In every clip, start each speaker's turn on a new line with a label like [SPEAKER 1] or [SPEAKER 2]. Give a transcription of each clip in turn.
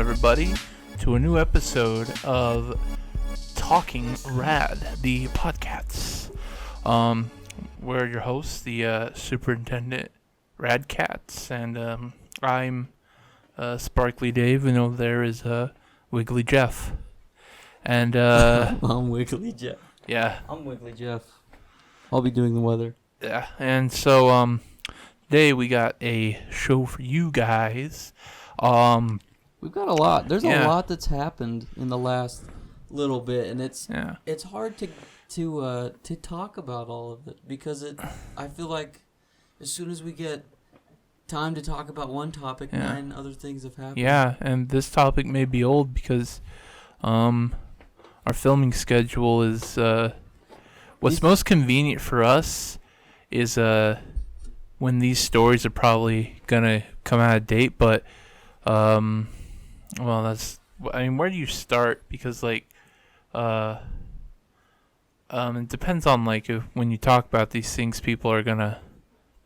[SPEAKER 1] everybody, to a new episode of Talking Rad, the podcast. We're your hosts, the Superintendent Radkatz, and I'm Sparkly Dave, and over there is Wiggly Jeff. And
[SPEAKER 2] I'm Wiggly Jeff.
[SPEAKER 1] Yeah.
[SPEAKER 2] I'm Wiggly Jeff. I'll be doing the weather.
[SPEAKER 1] Yeah, and so today we got a show for you guys.
[SPEAKER 2] We've got a lot. There's a lot that's happened in the last little bit, and it's hard to talk about all of it because I feel like as soon as we get time to talk about one topic, 9 other things have happened.
[SPEAKER 1] Yeah, and this topic may be old because our filming schedule is what's most convenient for us is when these stories are probably gonna come out of date, but where do you start? Because it depends on when you talk about these things, people are gonna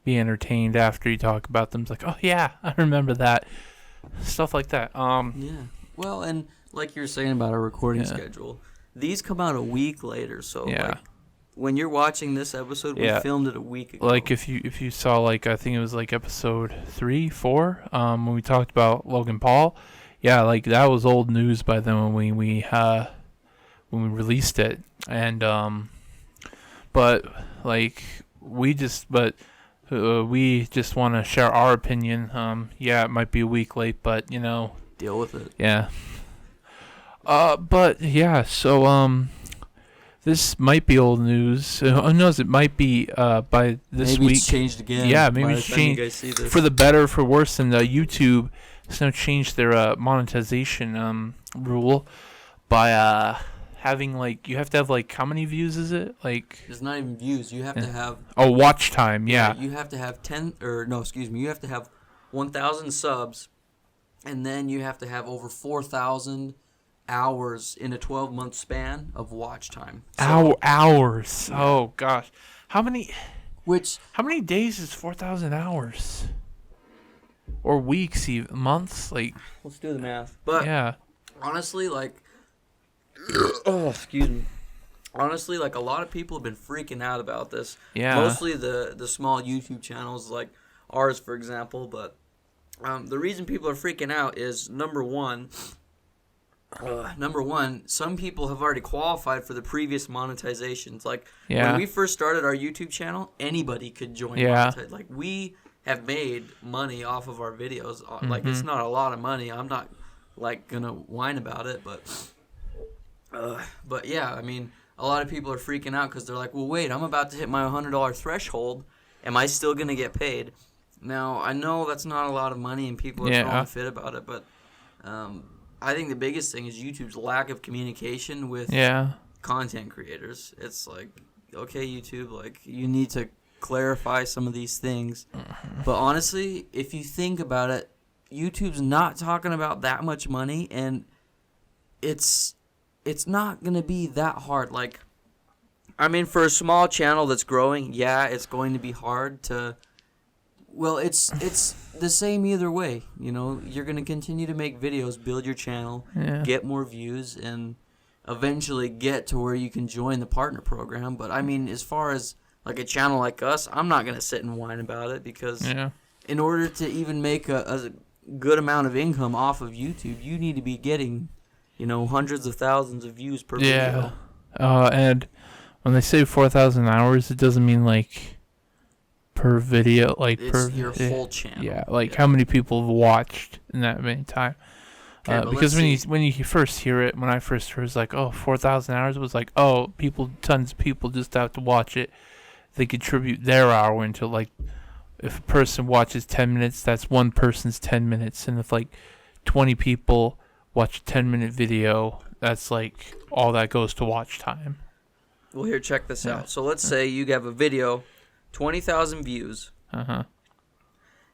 [SPEAKER 1] be entertained after you talk about them. It's like, oh yeah, I remember that, stuff like that.
[SPEAKER 2] Yeah. Well, and like you were saying about our recording schedule, these come out a week later, so when you're watching this episode, we filmed it a week ago.
[SPEAKER 1] Like if you saw I think it was episode 3, 4, when we talked about Logan Paul, that was old news by then when we released it, and we just want to share our opinion. It might be a week late, but
[SPEAKER 2] deal with it.
[SPEAKER 1] Yeah. So this might be old news. Who knows? It might be by this week.
[SPEAKER 2] Maybe it's changed again.
[SPEAKER 1] Yeah, maybe it's changed for the better, for worse. And YouTube has now changed their monetization rule by having you have to have how many views is it?
[SPEAKER 2] It's not even views. You have to have
[SPEAKER 1] watch time. Yeah.
[SPEAKER 2] You have to have you have to have 1,000 subs, and then you have to have over 4,000 hours in a 12-month span of watch time.
[SPEAKER 1] Hours. Yeah. Oh gosh. How many days is 4,000 hours? Or weeks, even months?
[SPEAKER 2] Let's do the math. But honestly, excuse me. Honestly, a lot of people have been freaking out about this.
[SPEAKER 1] Yeah.
[SPEAKER 2] Mostly the small YouTube channels like ours, for example, but the reason people are freaking out is number one, some people have already qualified for the previous monetizations. When we first started our YouTube channel, anybody could join monetize. We have made money off of our videos.
[SPEAKER 1] Mm-hmm.
[SPEAKER 2] It's not a lot of money. I'm not gonna whine about it, but yeah, I mean, a lot of people are freaking out because they're like, well, wait, I'm about to hit my $100 threshold. Am I still gonna get paid? Now, I know that's not a lot of money and people are throwing fit about it, but I think the biggest thing is YouTube's lack of communication with content creators. It's okay, YouTube, you need to clarify some of these things. But honestly, if you think about it, YouTube's not talking about that much money, and it's not going to be that hard. For a small channel that's growing, it's going to be hard to... Well, it's the same either way. You're going to continue to make videos, build your channel, get more views, and eventually get to where you can join the partner program. But, as far as a channel like us, I'm not going to sit and whine about it because in order to even make a good amount of income off of YouTube, you need to be getting, hundreds of thousands of views per video.
[SPEAKER 1] And when they say 4,000 hours, it doesn't mean per video,
[SPEAKER 2] it's your whole channel.
[SPEAKER 1] Yeah, how many people have watched in that many time. Because when you first hear it, when I first heard it, it's 4,000 hours, it was tons of people just have to watch it. They contribute their hour into if a person watches 10 minutes, that's one person's 10 minutes. And if 20 people watch a 10-minute video, that's all that goes to watch time.
[SPEAKER 2] Well, here, check this out. So let's say you have a video, 20,000 views. And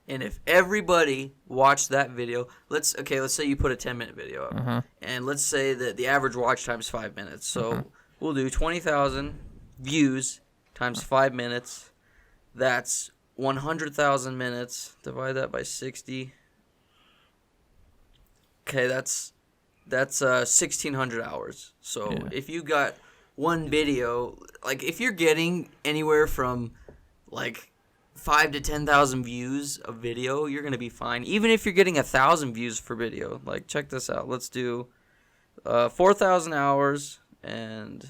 [SPEAKER 2] if everybody watched that video, let's say you put a 10-minute video up. And let's say that the average watch time is 5 minutes. So we'll do 20,000 views times 5 minutes. That's 100,000 minutes. Divide that by 60. Okay, that's 1,600 hours. So if you got one video, like if you're getting anywhere from like 5 to 10,000 views of video, you're gonna be fine. Even if you're getting 1,000 views for video, like check this out. Let's do 4,000 hours, and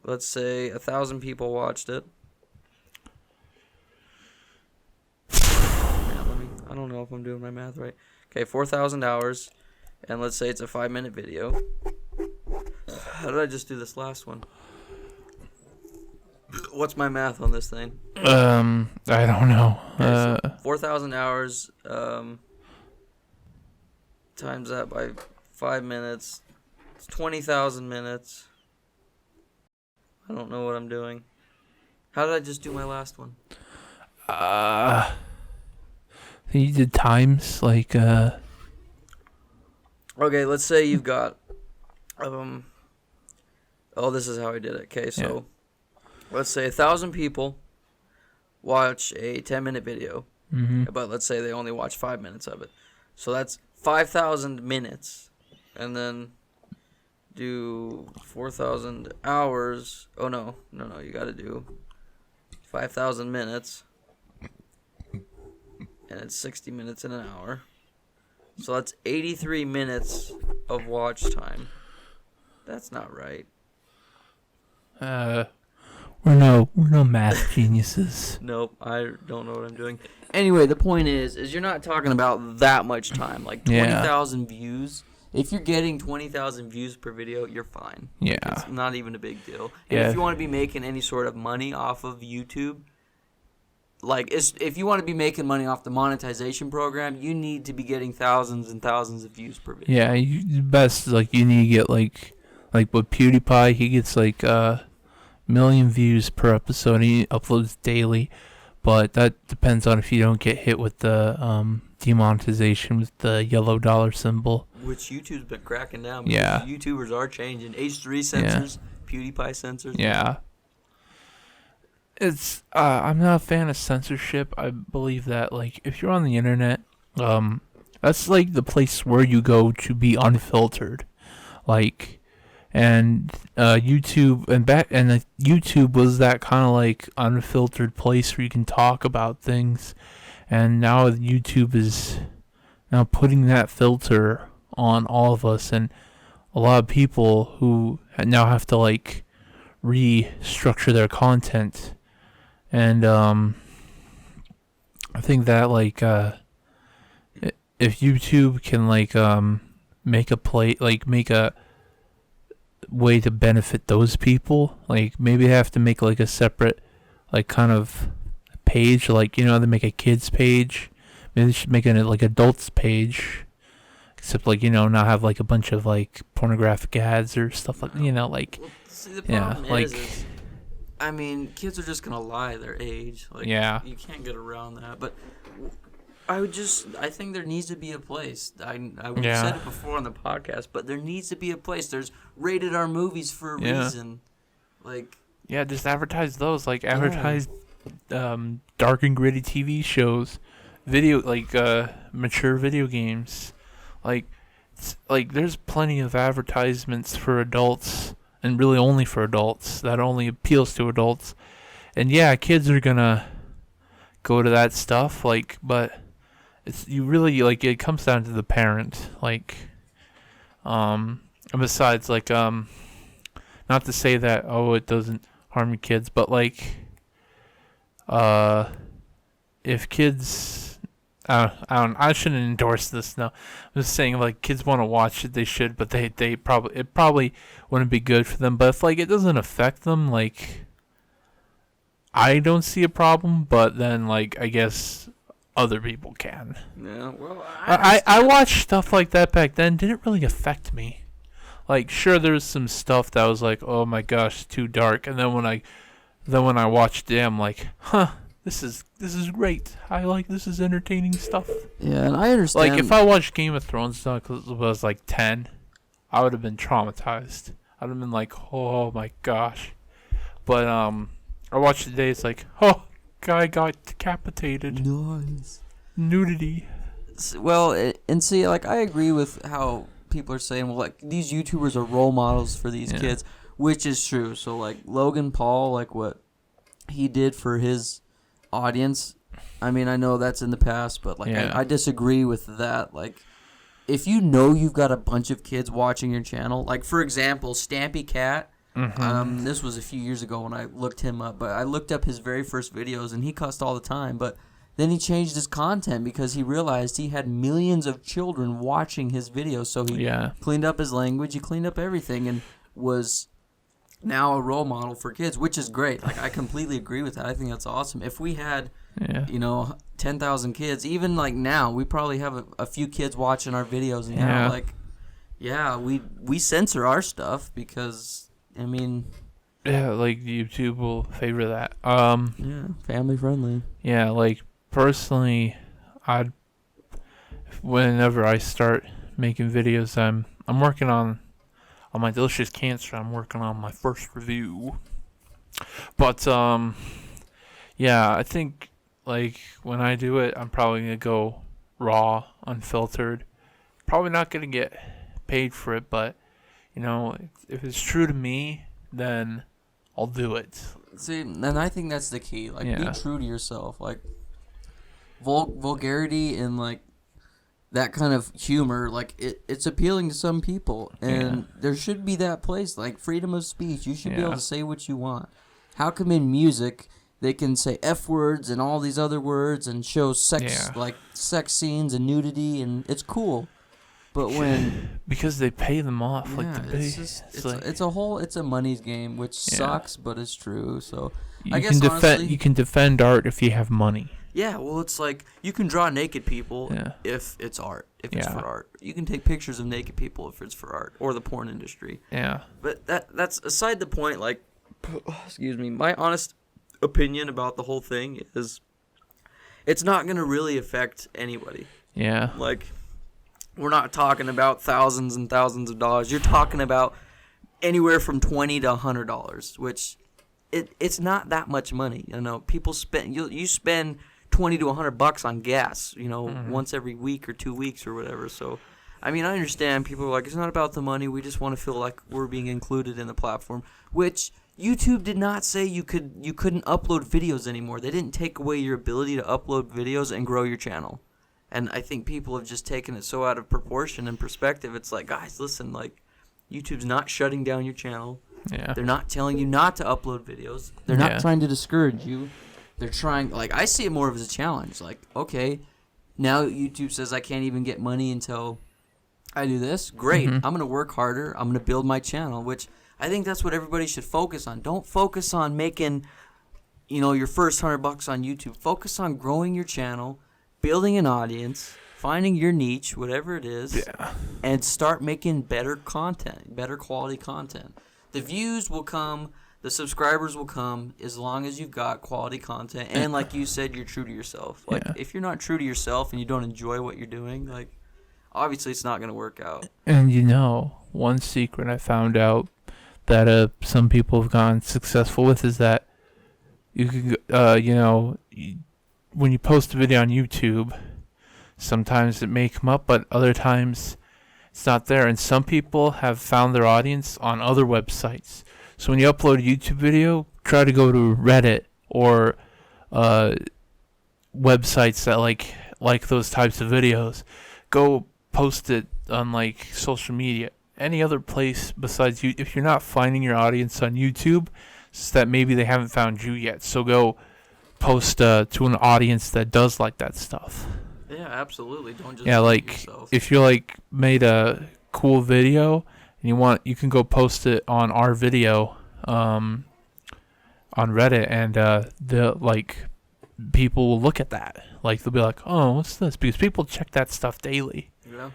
[SPEAKER 2] let's say 1,000 people watched it. I don't know if I'm doing my math right. Okay, 4,000 hours, and let's say it's a 5-minute video. How did I just do this last one? What's my math on this thing?
[SPEAKER 1] I don't know.
[SPEAKER 2] Okay, so 4,000 hours times that by 5 minutes. It's 20,000 minutes. I don't know what I'm doing. How did I just do my last one?
[SPEAKER 1] You did times like
[SPEAKER 2] Okay, let's say you've got oh, this is how I did it. Okay, so let's say 1,000 people watch a 10-minute video, but let's say they only watch 5 minutes of it. So that's 5,000 minutes, and then do 4,000 hours. Oh no, you got to do 5,000 minutes. And it's 60 minutes in an hour. So that's 83 minutes of watch time. That's not right.
[SPEAKER 1] We're no math geniuses.
[SPEAKER 2] Nope, I don't know what I'm doing. Anyway, the point is you're not talking about that much time. Like 20,000 views. If you're getting 20,000 views per video, you're fine.
[SPEAKER 1] Yeah.
[SPEAKER 2] It's not even a big deal. And if you want to be making any sort of money off of YouTube, like, if you want to be making money off the monetization program, you need to be getting thousands and thousands of views per video.
[SPEAKER 1] Yeah, you best, like, you need to get, like with PewDiePie, he gets, like, 1 million views per episode, and he uploads daily, but that depends on if you don't get hit with the, demonetization with the yellow dollar symbol.
[SPEAKER 2] Which YouTube's been cracking down, because YouTubers are changing. H3 censors, PewDiePie censors.
[SPEAKER 1] Yeah. It's I'm not a fan of censorship. I believe that, like, if you're on the internet, that's like the place where you go to be unfiltered, like, and YouTube YouTube was that kind of like unfiltered place where you can talk about things, and now YouTube is now putting that filter on all of us, and a lot of people who now have to like restructure their content. And I think that like if YouTube can like make a way to benefit those people, like maybe they have to make like a separate like kind of page, like, you know, they make a kids page. Maybe they should make it like adults page, except like, you know, not have like a bunch of like pornographic ads or stuff like, you know, like,
[SPEAKER 2] well, see, the problem
[SPEAKER 1] like.
[SPEAKER 2] I mean, kids are just going to lie their age. Like, you can't get around that. But I think there needs to be a place. I said it before on the podcast, but there needs to be a place. There's rated R movies for a reason. Like,
[SPEAKER 1] just advertise those. Like, advertise dark and gritty TV shows, mature video games. Like there's plenty of advertisements for adults. And really only for adults. That only appeals to adults. And yeah, kids are gonna go to that stuff, like, but it's it comes down to the parent. Like, and besides, like, not to say that it doesn't harm your kids, but like, if kids, I shouldn't endorse this. No, I'm just saying, like, kids want to watch it, they should, but it probably wouldn't be good for them. But if like it doesn't affect them, like, I don't see a problem. But then, like, I guess other people can.
[SPEAKER 2] Yeah, well,
[SPEAKER 1] I watched stuff like that back then. Didn't really affect me. Like, sure, there's some stuff that was like, oh my gosh, too dark. And then when I watched it, I'm like, huh. This is great. This is entertaining stuff.
[SPEAKER 2] Yeah, and I understand.
[SPEAKER 1] Like, if I watched Game of Thrones stuff because I was like 10, I would have been traumatized. I'd have been like, oh my gosh. But I watched it today. It's like, oh, guy got decapitated.
[SPEAKER 2] Nice.
[SPEAKER 1] Nudity.
[SPEAKER 2] Well, and see, like, I agree with how people are saying, well, like, these YouTubers are role models for these kids, which is true. So, like, Logan Paul, like, what he did for his audience, I mean, I know that's in the past, but, like, I disagree with that. Like, if you know you've got a bunch of kids watching your channel, like, for example, Stampy Cat, this was a few years ago when I looked him up, but I looked up his very first videos, and he cussed all the time, but then he changed his content because he realized he had millions of children watching his videos, so he cleaned up his language, he cleaned up everything, and was now a role model for kids, which is great. Like, I completely agree with that. I think that's awesome. If we had, 10,000 kids, even like now, we probably have a few kids watching our videos now. Like, we censor our stuff because, I mean,
[SPEAKER 1] like YouTube will favor that.
[SPEAKER 2] Family friendly.
[SPEAKER 1] Yeah, like personally, whenever I start making videos, I'm working on my delicious cancer. I'm working on my first review, but I think like when I do it, I'm probably gonna go raw, unfiltered. Probably not gonna get paid for it, but if it's true to me, then I'll do it.
[SPEAKER 2] See, and I think that's the key. Like, be true to yourself. Like, vulgarity and like that kind of humor, like it's appealing to some people, and there should be that place, like freedom of speech. You should be able to say what you want. How come in music they can say F words and all these other words and show sex scenes and nudity, and it's cool? But
[SPEAKER 1] because they pay them off,
[SPEAKER 2] it's a money's game, which sucks, but it's true. So
[SPEAKER 1] you can defend art if you have money.
[SPEAKER 2] Yeah, well, it's like you can draw naked people if it's art, if it's for art. You can take pictures of naked people if it's for art, or the porn industry.
[SPEAKER 1] Yeah.
[SPEAKER 2] But that's aside the point. Like, excuse me, my honest opinion about the whole thing is it's not going to really affect anybody.
[SPEAKER 1] Yeah.
[SPEAKER 2] Like, we're not talking about thousands and thousands of dollars. You're talking about anywhere from $20 to $100, which it's not that much money. People spend you spend $20 to $100 on gas, once every week or 2 weeks or whatever. So, I mean, I understand people are like, it's not about the money. We just want to feel like we're being included in the platform, which YouTube did not say you couldn't upload videos anymore. They didn't take away your ability to upload videos and grow your channel. And I think people have just taken it so out of proportion and perspective. It's like, guys, listen, like, YouTube's not shutting down your channel.
[SPEAKER 1] Yeah.
[SPEAKER 2] They're not telling you not to upload videos. They're not trying to discourage you. They're trying, like, I see it more as a challenge. Like, okay, now YouTube says I can't even get money until I do this. Great. I'm going to work harder. I'm going to build my channel, which I think that's what everybody should focus on. Don't focus on making, your first $100 on YouTube. Focus on growing your channel, building an audience, finding your niche, whatever it is, and start making better content, better quality content. The views will come, the subscribers will come, as long as you've got quality content. And like you said, you're true to yourself. Like, if you're not true to yourself and you don't enjoy what you're doing, like, obviously it's not going to work out.
[SPEAKER 1] And one secret I found out that some people have gone successful with is that you can, when you post a video on YouTube, sometimes it may come up, but other times it's not there. And some people have found their audience on other websites. So when you upload a YouTube video, try to go to Reddit or websites that like those types of videos. Go post it on like social media. Any other place besides you. If you're not finding your audience on YouTube, it's that maybe they haven't found you yet. So go post to an audience that does like that stuff.
[SPEAKER 2] Yeah, absolutely. Don't just yourself.
[SPEAKER 1] If you made a cool video and you can go post it on our video on Reddit, and people will look at that. Like, they'll be like, "Oh, what's this?" Because people check that stuff daily.
[SPEAKER 2] Yeah.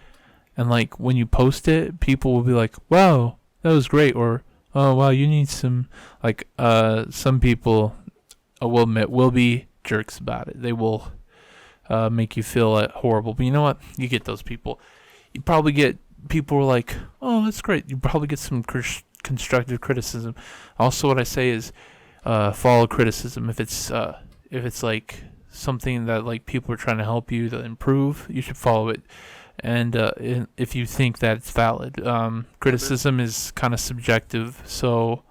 [SPEAKER 1] And when you post it, people will be like, "Wow, that was great," or "Oh, wow, you need some." Some people, I will admit, will be jerks about it. They will make you feel horrible. But you know what? You get those people. You probably get people who are like, "Oh, that's great." You probably get some constructive criticism. Also, what I say is follow criticism. If it's like something that people are trying to help you to improve, you should follow it. and if you think that it's valid. Criticism is kind of subjective, so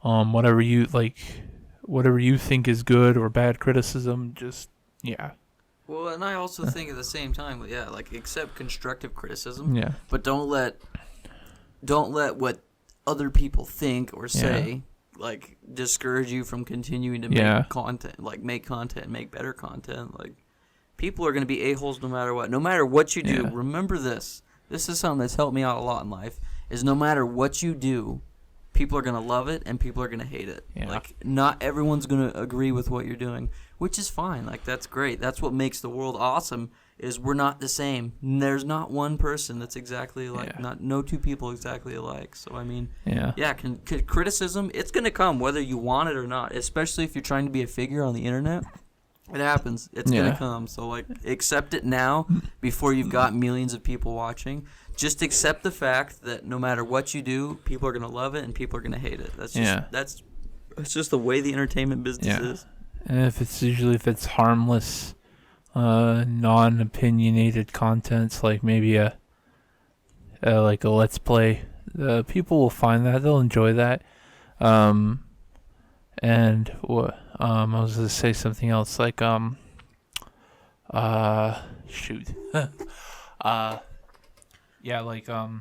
[SPEAKER 1] whatever you think is good or bad criticism, just yeah.
[SPEAKER 2] Well, and I also think at the same time, yeah, like accept constructive criticism,
[SPEAKER 1] Yeah.
[SPEAKER 2] but don't let what other people think or say like discourage you from continuing to make content, make better content. Like, people are going to be a-holes no matter what. No matter what you do, remember this. This is something that's helped me out a lot in life, is no matter what you do, people are going to love it and people are going to hate it.
[SPEAKER 1] Yeah.
[SPEAKER 2] Like, not everyone's going to agree with what you're doing, which is fine. Like, that's great. That's what makes the world awesome, is we're not the same. There's not one person that's exactly like, no two people exactly alike. So, I mean, criticism, it's going to come whether you want it or not, especially if you're trying to be a figure on the internet. It happens. It's going to come. So, like, accept it now before you've got millions of people watching. Just accept the fact that no matter what you do, people are going to love it and people are going to hate it. That's just the way the entertainment business is.
[SPEAKER 1] And if it's harmless, non-opinionated content, like maybe a Let's Play, people will find that. They'll enjoy that. And what I was gonna say something else, like shoot, yeah, like oh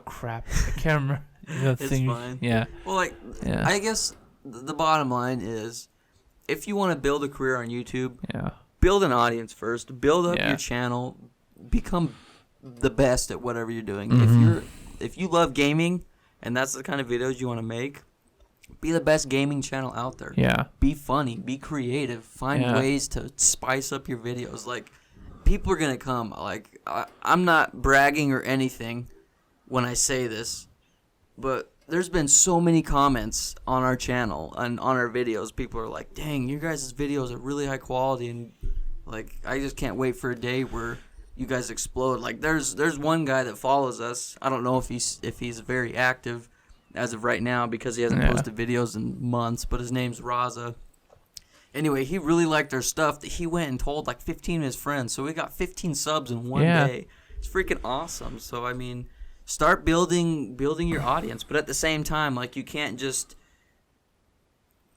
[SPEAKER 1] crap, I can't remember.
[SPEAKER 2] It's fine.
[SPEAKER 1] Yeah.
[SPEAKER 2] Well, like, I guess the bottom line is, if you want to build a career on YouTube, build an audience first, build up your channel, become the best at whatever you're doing.
[SPEAKER 1] Mm-hmm.
[SPEAKER 2] If you love gaming and that's the kind of videos you want to make, be the best gaming channel out there.
[SPEAKER 1] Yeah.
[SPEAKER 2] Be funny, be creative, find ways to spice up your videos. Like, people are gonna come. Like, I'm not bragging or anything when I say this, but there's been so many comments on our channel and on our videos. People are like, dang, your guys' videos are really high quality, and like, I just can't wait for a day where you guys explode. Like, there's one guy that follows us. I don't know if he's very active as of right now because he hasn't posted videos in months, but his name's Raza. Anyway, he really liked our stuff that he went and told like 15 of his friends. So we got 15 subs in one day. It's freaking awesome. So, I mean, start building your audience, but at the same time, like, you can't just,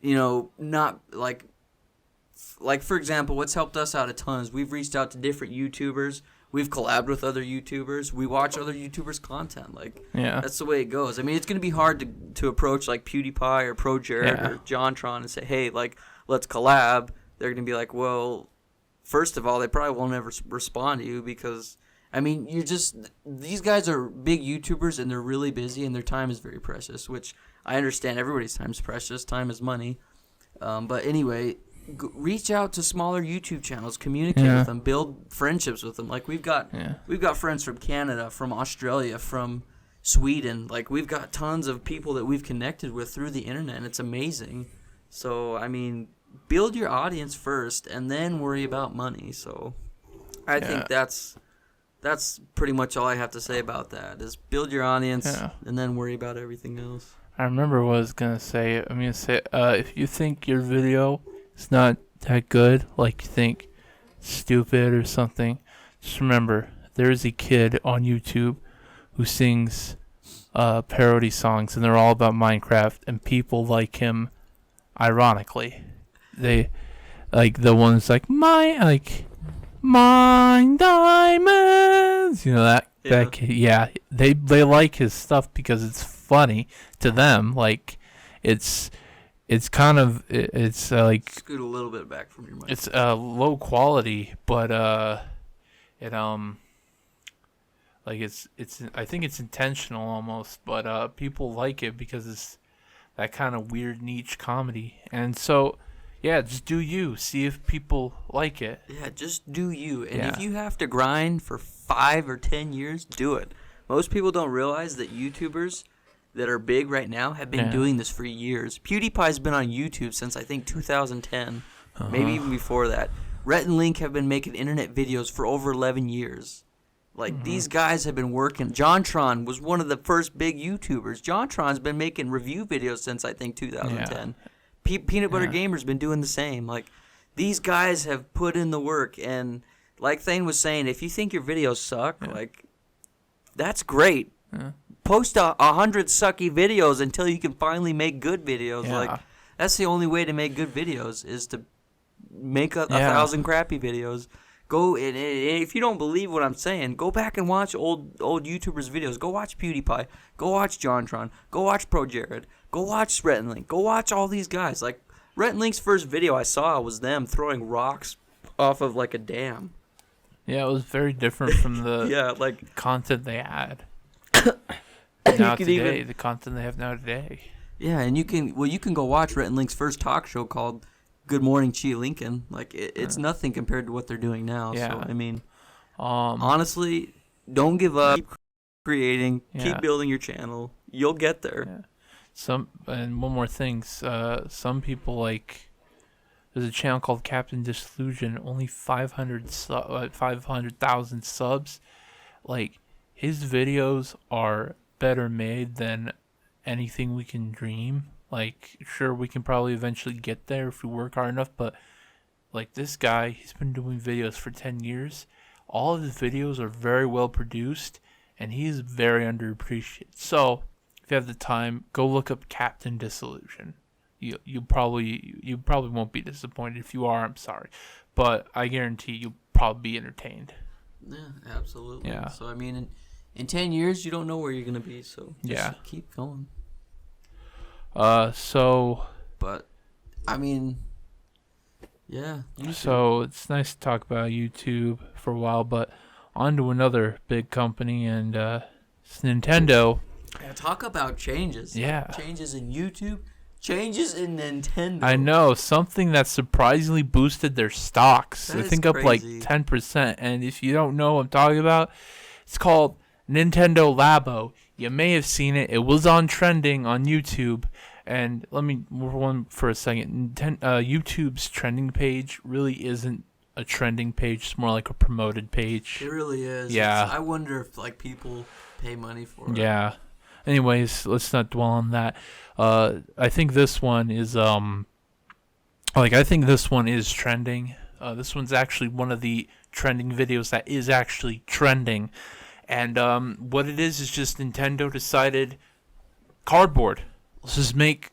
[SPEAKER 2] not like for example, what's helped us out a ton is we've reached out to different YouTubers. We've collabed with other YouTubers. We watch other YouTubers' content. Like, that's the way it goes. I mean, it's going to be hard to approach like PewDiePie or Pro Jared or JonTron and say, hey, like, let's collab. They're going to be like, well, first of all, they probably won't ever respond to you because, I mean, these guys are big YouTubers and they're really busy and their time is very precious, which I understand. Everybody's time is precious. Time is money. But anyway, reach out to smaller YouTube channels, communicate with them, build friendships with them. Like, we've got friends from Canada, from Australia, from Sweden. Like, we've got tons of people that we've connected with through the internet, and it's amazing. So, I mean, build your audience first and then worry about money. So, I think that's pretty much all I have to say about that, is build your audience and then worry about everything else.
[SPEAKER 1] I remember what I was going to say. I'm going to say, if you think your video is not that good, like you think it's stupid or something, just remember, there's a kid on YouTube who sings parody songs, and they're all about Minecraft, and people like him. Ironically, they like the ones like mine diamonds. You know that kid. Yeah, they like his stuff because it's funny to them. Like, it's kind of it's like,
[SPEAKER 2] scoot a little bit back from your mic.
[SPEAKER 1] It's low quality, but like it's I think it's intentional almost, but people like it because it's that kind of weird niche comedy. And so, just do you. See if people like it.
[SPEAKER 2] Yeah, just do you. And if you have to grind for 5 or 10 years, do it. Most people don't realize that YouTubers that are big right now have been doing this for years. PewDiePie's been on YouTube since, I think, 2010. Maybe even before that. Rhett and Link have been making internet videos for over 11 years. Like, these guys have been working. JonTron was one of the first big YouTubers. JonTron's been making review videos since, I think, 2010. Peanut Butter Gamer's been doing the same. Like, these guys have put in the work, and like Thayne was saying, if you think your videos suck, like, that's great.
[SPEAKER 1] Yeah.
[SPEAKER 2] Post 100 sucky videos until you can finally make good videos.
[SPEAKER 1] Yeah.
[SPEAKER 2] Like, that's the only way to make good videos, is to make 1,000 crappy videos. Go and if you don't believe what I'm saying, go back and watch old YouTubers' videos. Go watch PewDiePie. Go watch JonTron. Go watch Pro Jared. Go watch Rhett and Link. Go watch all these guys. Like, Rhett and Link's first video I saw was them throwing rocks off of like a dam.
[SPEAKER 1] Yeah, it was very different from the content they had. Now today, the content they have now today.
[SPEAKER 2] Yeah, and you can go watch Rhett and Link's first talk show called Good Morning Chi Lincoln. Like, it's nothing compared to what they're doing now. Yeah. So I mean, honestly, don't give up. Keep creating. Keep building your channel. You'll get there.
[SPEAKER 1] Yeah. And one more thing. Some people, like, there's a channel called Captain Disillusion. Only 500,000 subs. Like, his videos are better made than anything we can dream. Like, sure, we can probably eventually get there if we work hard enough, but, like, this guy, he's been doing videos for 10 years. All of his videos are very well produced, and he's very underappreciated. So, if you have the time, go look up Captain Disillusion. You probably won't be disappointed. If you are, I'm sorry. But I guarantee you'll probably be entertained.
[SPEAKER 2] Yeah, absolutely.
[SPEAKER 1] Yeah.
[SPEAKER 2] So, I mean, in 10 years, you don't know where you're going to be, so just keep going.
[SPEAKER 1] But
[SPEAKER 2] I mean, yeah.
[SPEAKER 1] YouTube. So it's nice to talk about YouTube for a while, but on to another big company, and it's Nintendo.
[SPEAKER 2] Yeah, talk about changes.
[SPEAKER 1] Yeah.
[SPEAKER 2] Changes in YouTube, changes in Nintendo.
[SPEAKER 1] I know, something that surprisingly boosted their stocks. I think up like 10%. And if you don't know what I'm talking about, it's called Nintendo Labo. You may have seen it. It was on trending on YouTube. And let me move on for a second. YouTube's trending page really isn't a trending page. It's more like a promoted page.
[SPEAKER 2] It really is.
[SPEAKER 1] Yeah.
[SPEAKER 2] I wonder if, like, people pay money for it.
[SPEAKER 1] Yeah. Anyways, let's not dwell on that. I think this one is trending. This one's actually one of the trending videos that is actually trending. And what it is just Nintendo decided cardboard. Let's just make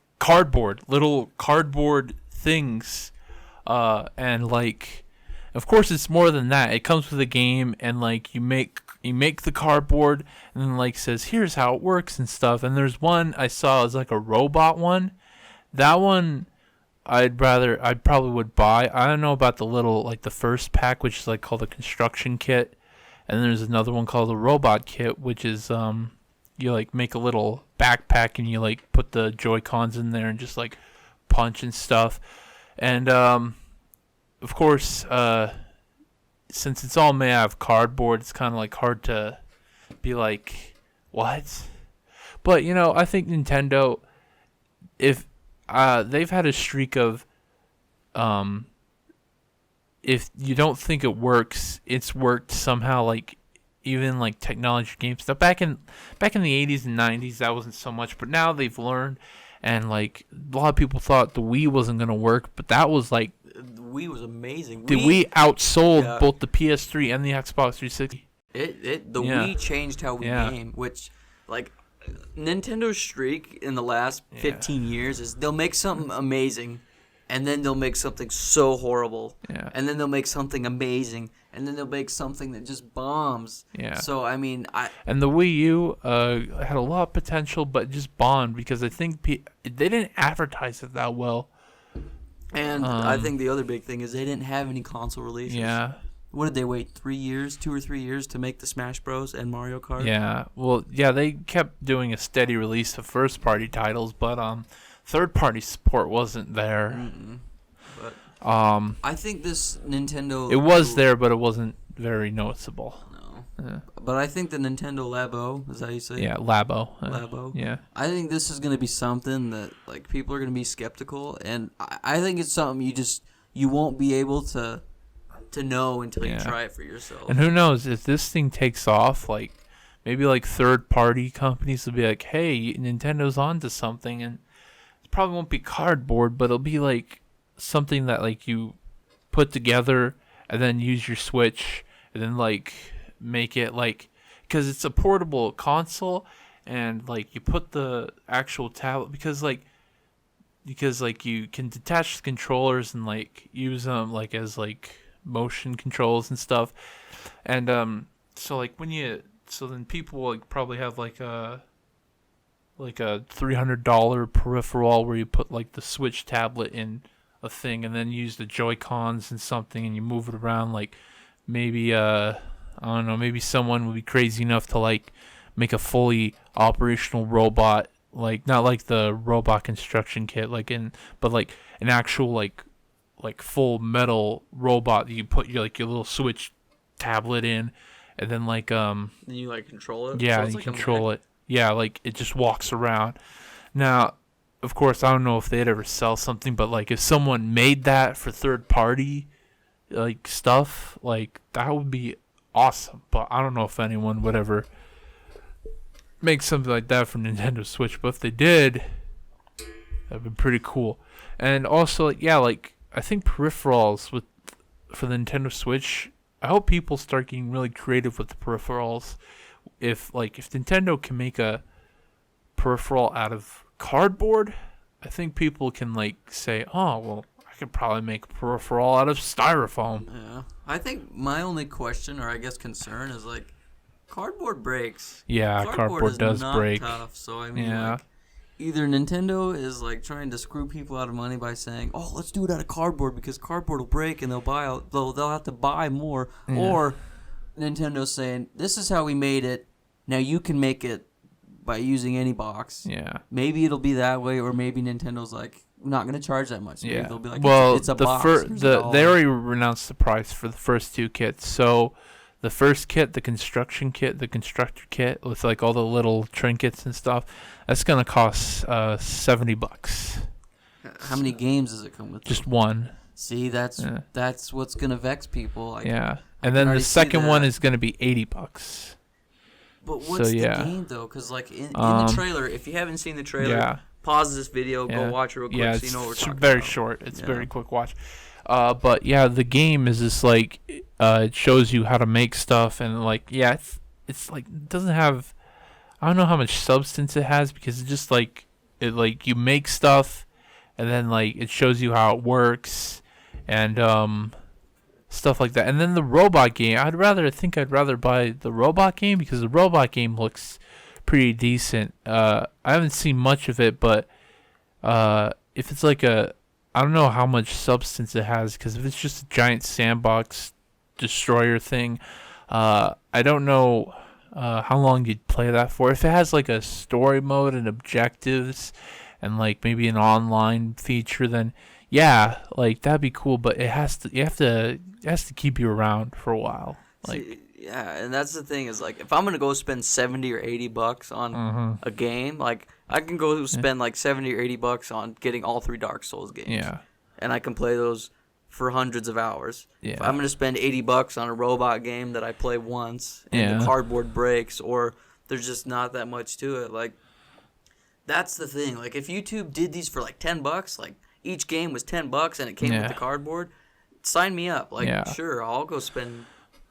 [SPEAKER 1] little cardboard things. And, like, of course it's more than that. It comes with a game, and, like, you make the cardboard, and then, like, says here's how it works and stuff. And there's one I saw is like a robot one. That one I probably would buy. I don't know about the little, like, the first pack, which is like called the construction kit. And there's another one called the robot kit, which is you, like, make a little backpack and you, like, put the Joy-Cons in there and just, like, punch and stuff. And of course, since it's all made out of cardboard, it's kind of, like, hard to be like, what? But, you know, I think Nintendo, if they've had a streak of if you don't think it works, it's worked somehow. Like, even like technology games stuff back in the 80s and 90s, that wasn't so much, but now they've learned. And, like, a lot of people thought the Wii wasn't gonna work, but that was, like,
[SPEAKER 2] the Wii was amazing.
[SPEAKER 1] The Wii outsold both the PS3 and the Xbox 360.
[SPEAKER 2] The Wii changed how we game, which, like, Nintendo's streak in the last 15 years is they'll make something amazing, and then they'll make something so horrible, and then they'll make something amazing, and then they'll make something that just bombs. Yeah. So, I mean,
[SPEAKER 1] and the Wii U had a lot of potential, but just bombed because I think they didn't advertise it that well.
[SPEAKER 2] And I think the other big thing is they didn't have any console releases. Yeah. What did they wait, 2 or 3 years to make the Smash Bros. And Mario Kart?
[SPEAKER 1] Yeah. Well, yeah, they kept doing a steady release of first-party titles, but third-party support wasn't there.
[SPEAKER 2] Mm-mm. But I think this Nintendo...
[SPEAKER 1] It was there, but it wasn't very noticeable.
[SPEAKER 2] No. Yeah. But I think the Nintendo Labo, is that how you say it?
[SPEAKER 1] Yeah, Labo.
[SPEAKER 2] Labo.
[SPEAKER 1] Yeah.
[SPEAKER 2] I think this is going to be something that, like, people are going to be skeptical, and I think it's something you won't be able to know until you try it for yourself.
[SPEAKER 1] And who knows, if this thing takes off, like, maybe, like, third-party companies will be like, hey, Nintendo's onto something, and it probably won't be cardboard, but it'll be, like, something that, like, you put together and then use your Switch and then like make it like, because it's a portable console, and like you put the actual tablet because you can detach the controllers and like use them like as like motion controls and stuff, and so like so then people will like probably have like a $300 peripheral where you put like the Switch tablet in a thing and then use the Joy-Cons and something and you move it around. Like maybe I don't know, maybe someone would be crazy enough to like make a fully operational robot, like not like the robot construction kit, but like an actual like full metal robot that you put your little Switch tablet in, and then like
[SPEAKER 2] then you like control it.
[SPEAKER 1] Yeah, so you like control it. Yeah, like it just walks around. Now, of course, I don't know if they'd ever sell something, but like if someone made that for third party like stuff, like that would be awesome. But I don't know if anyone would ever make something like that for Nintendo Switch. But if they did, that'd be pretty cool. And also, like I think peripherals for the Nintendo Switch, I hope people start getting really creative with the peripherals. If Nintendo can make a peripheral out of cardboard, I think people can like say, oh well, I could probably make a peripheral out of styrofoam.
[SPEAKER 2] Yeah, I think my only question, or I guess concern, is like cardboard breaks.
[SPEAKER 1] Yeah, cardboard does break.
[SPEAKER 2] Tough, so I mean, like, either Nintendo is like trying to screw people out of money by saying, "Oh, let's do it out of cardboard because cardboard will break and they'll have to buy more," or Nintendo's saying, "This is how we made it. Now you can make it by using any box."
[SPEAKER 1] Yeah.
[SPEAKER 2] Maybe it'll be that way, or maybe Nintendo's like, "We're not going to charge that much." Maybe they'll be like,
[SPEAKER 1] well,
[SPEAKER 2] it's a box.
[SPEAKER 1] They already announced the price for the first two kits. So the first kit, the construction kit, the constructor kit with like all the little trinkets and stuff, that's going to cost $70.
[SPEAKER 2] How many games does it come with?
[SPEAKER 1] Just one.
[SPEAKER 2] See, that's what's going to vex people. Like,
[SPEAKER 1] and then the second one is going to be $80.
[SPEAKER 2] But what's the game, though? Because, like, in the trailer, if you haven't seen the trailer, pause this video, go watch it real quick so you know what we're talking about.
[SPEAKER 1] It's very short. It's a very quick watch. But, the game is just, like, it shows you how to make stuff. And, like, it's like, it doesn't have, I don't know how much substance it has because it's just, like, you make stuff and then, like, it shows you how it works. And, stuff like that. And then the robot game, I'd rather buy the robot game because the robot game looks pretty decent. I haven't seen much of it, but if it's like I don't know how much substance it has, because if it's just a giant sandbox destroyer thing, I don't know how long you'd play that for. If it has like a story mode and objectives and like maybe an online feature, then like that'd be cool, but it has to keep you around for a while. Like,
[SPEAKER 2] see, and that's the thing is like if I'm gonna go spend $70 or $80 on a game, like I can go spend like $70 or $80 on getting all 3 Dark Souls games.
[SPEAKER 1] Yeah,
[SPEAKER 2] and I can play those for hundreds of hours.
[SPEAKER 1] Yeah,
[SPEAKER 2] if I'm gonna spend $80 on a robot game that I play once and the cardboard breaks or there's just not that much to it, like that's the thing. Like if YouTube did these for like $10, like each game was $10 and it came with the cardboard, sign me up. Like, sure, I'll go spend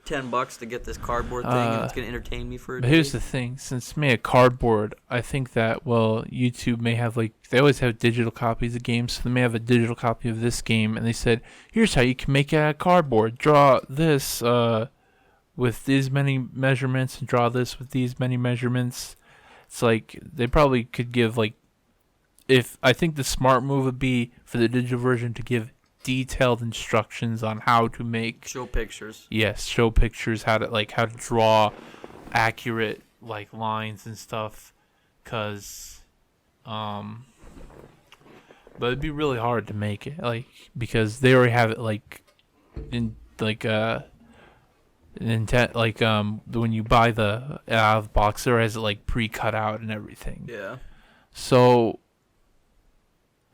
[SPEAKER 2] $10 to get this cardboard thing and it's going to entertain me for a day.
[SPEAKER 1] But here's the thing. Since it's made of cardboard, I think that, YouTube may have, like, they always have digital copies of games, so they may have a digital copy of this game, and they said, here's how you can make it out of cardboard. Draw this with these many measurements and draw this with these many measurements. It's like, they probably could give, like, I think the smart move would be for the digital version to give detailed instructions on how to make.
[SPEAKER 2] Show pictures.
[SPEAKER 1] Yes, show pictures, how to draw accurate like lines and stuff, but it'd be really hard to make it because they already have it in intent when you buy the out of the box, there has it pre-cut out and everything.
[SPEAKER 2] Yeah.
[SPEAKER 1] So.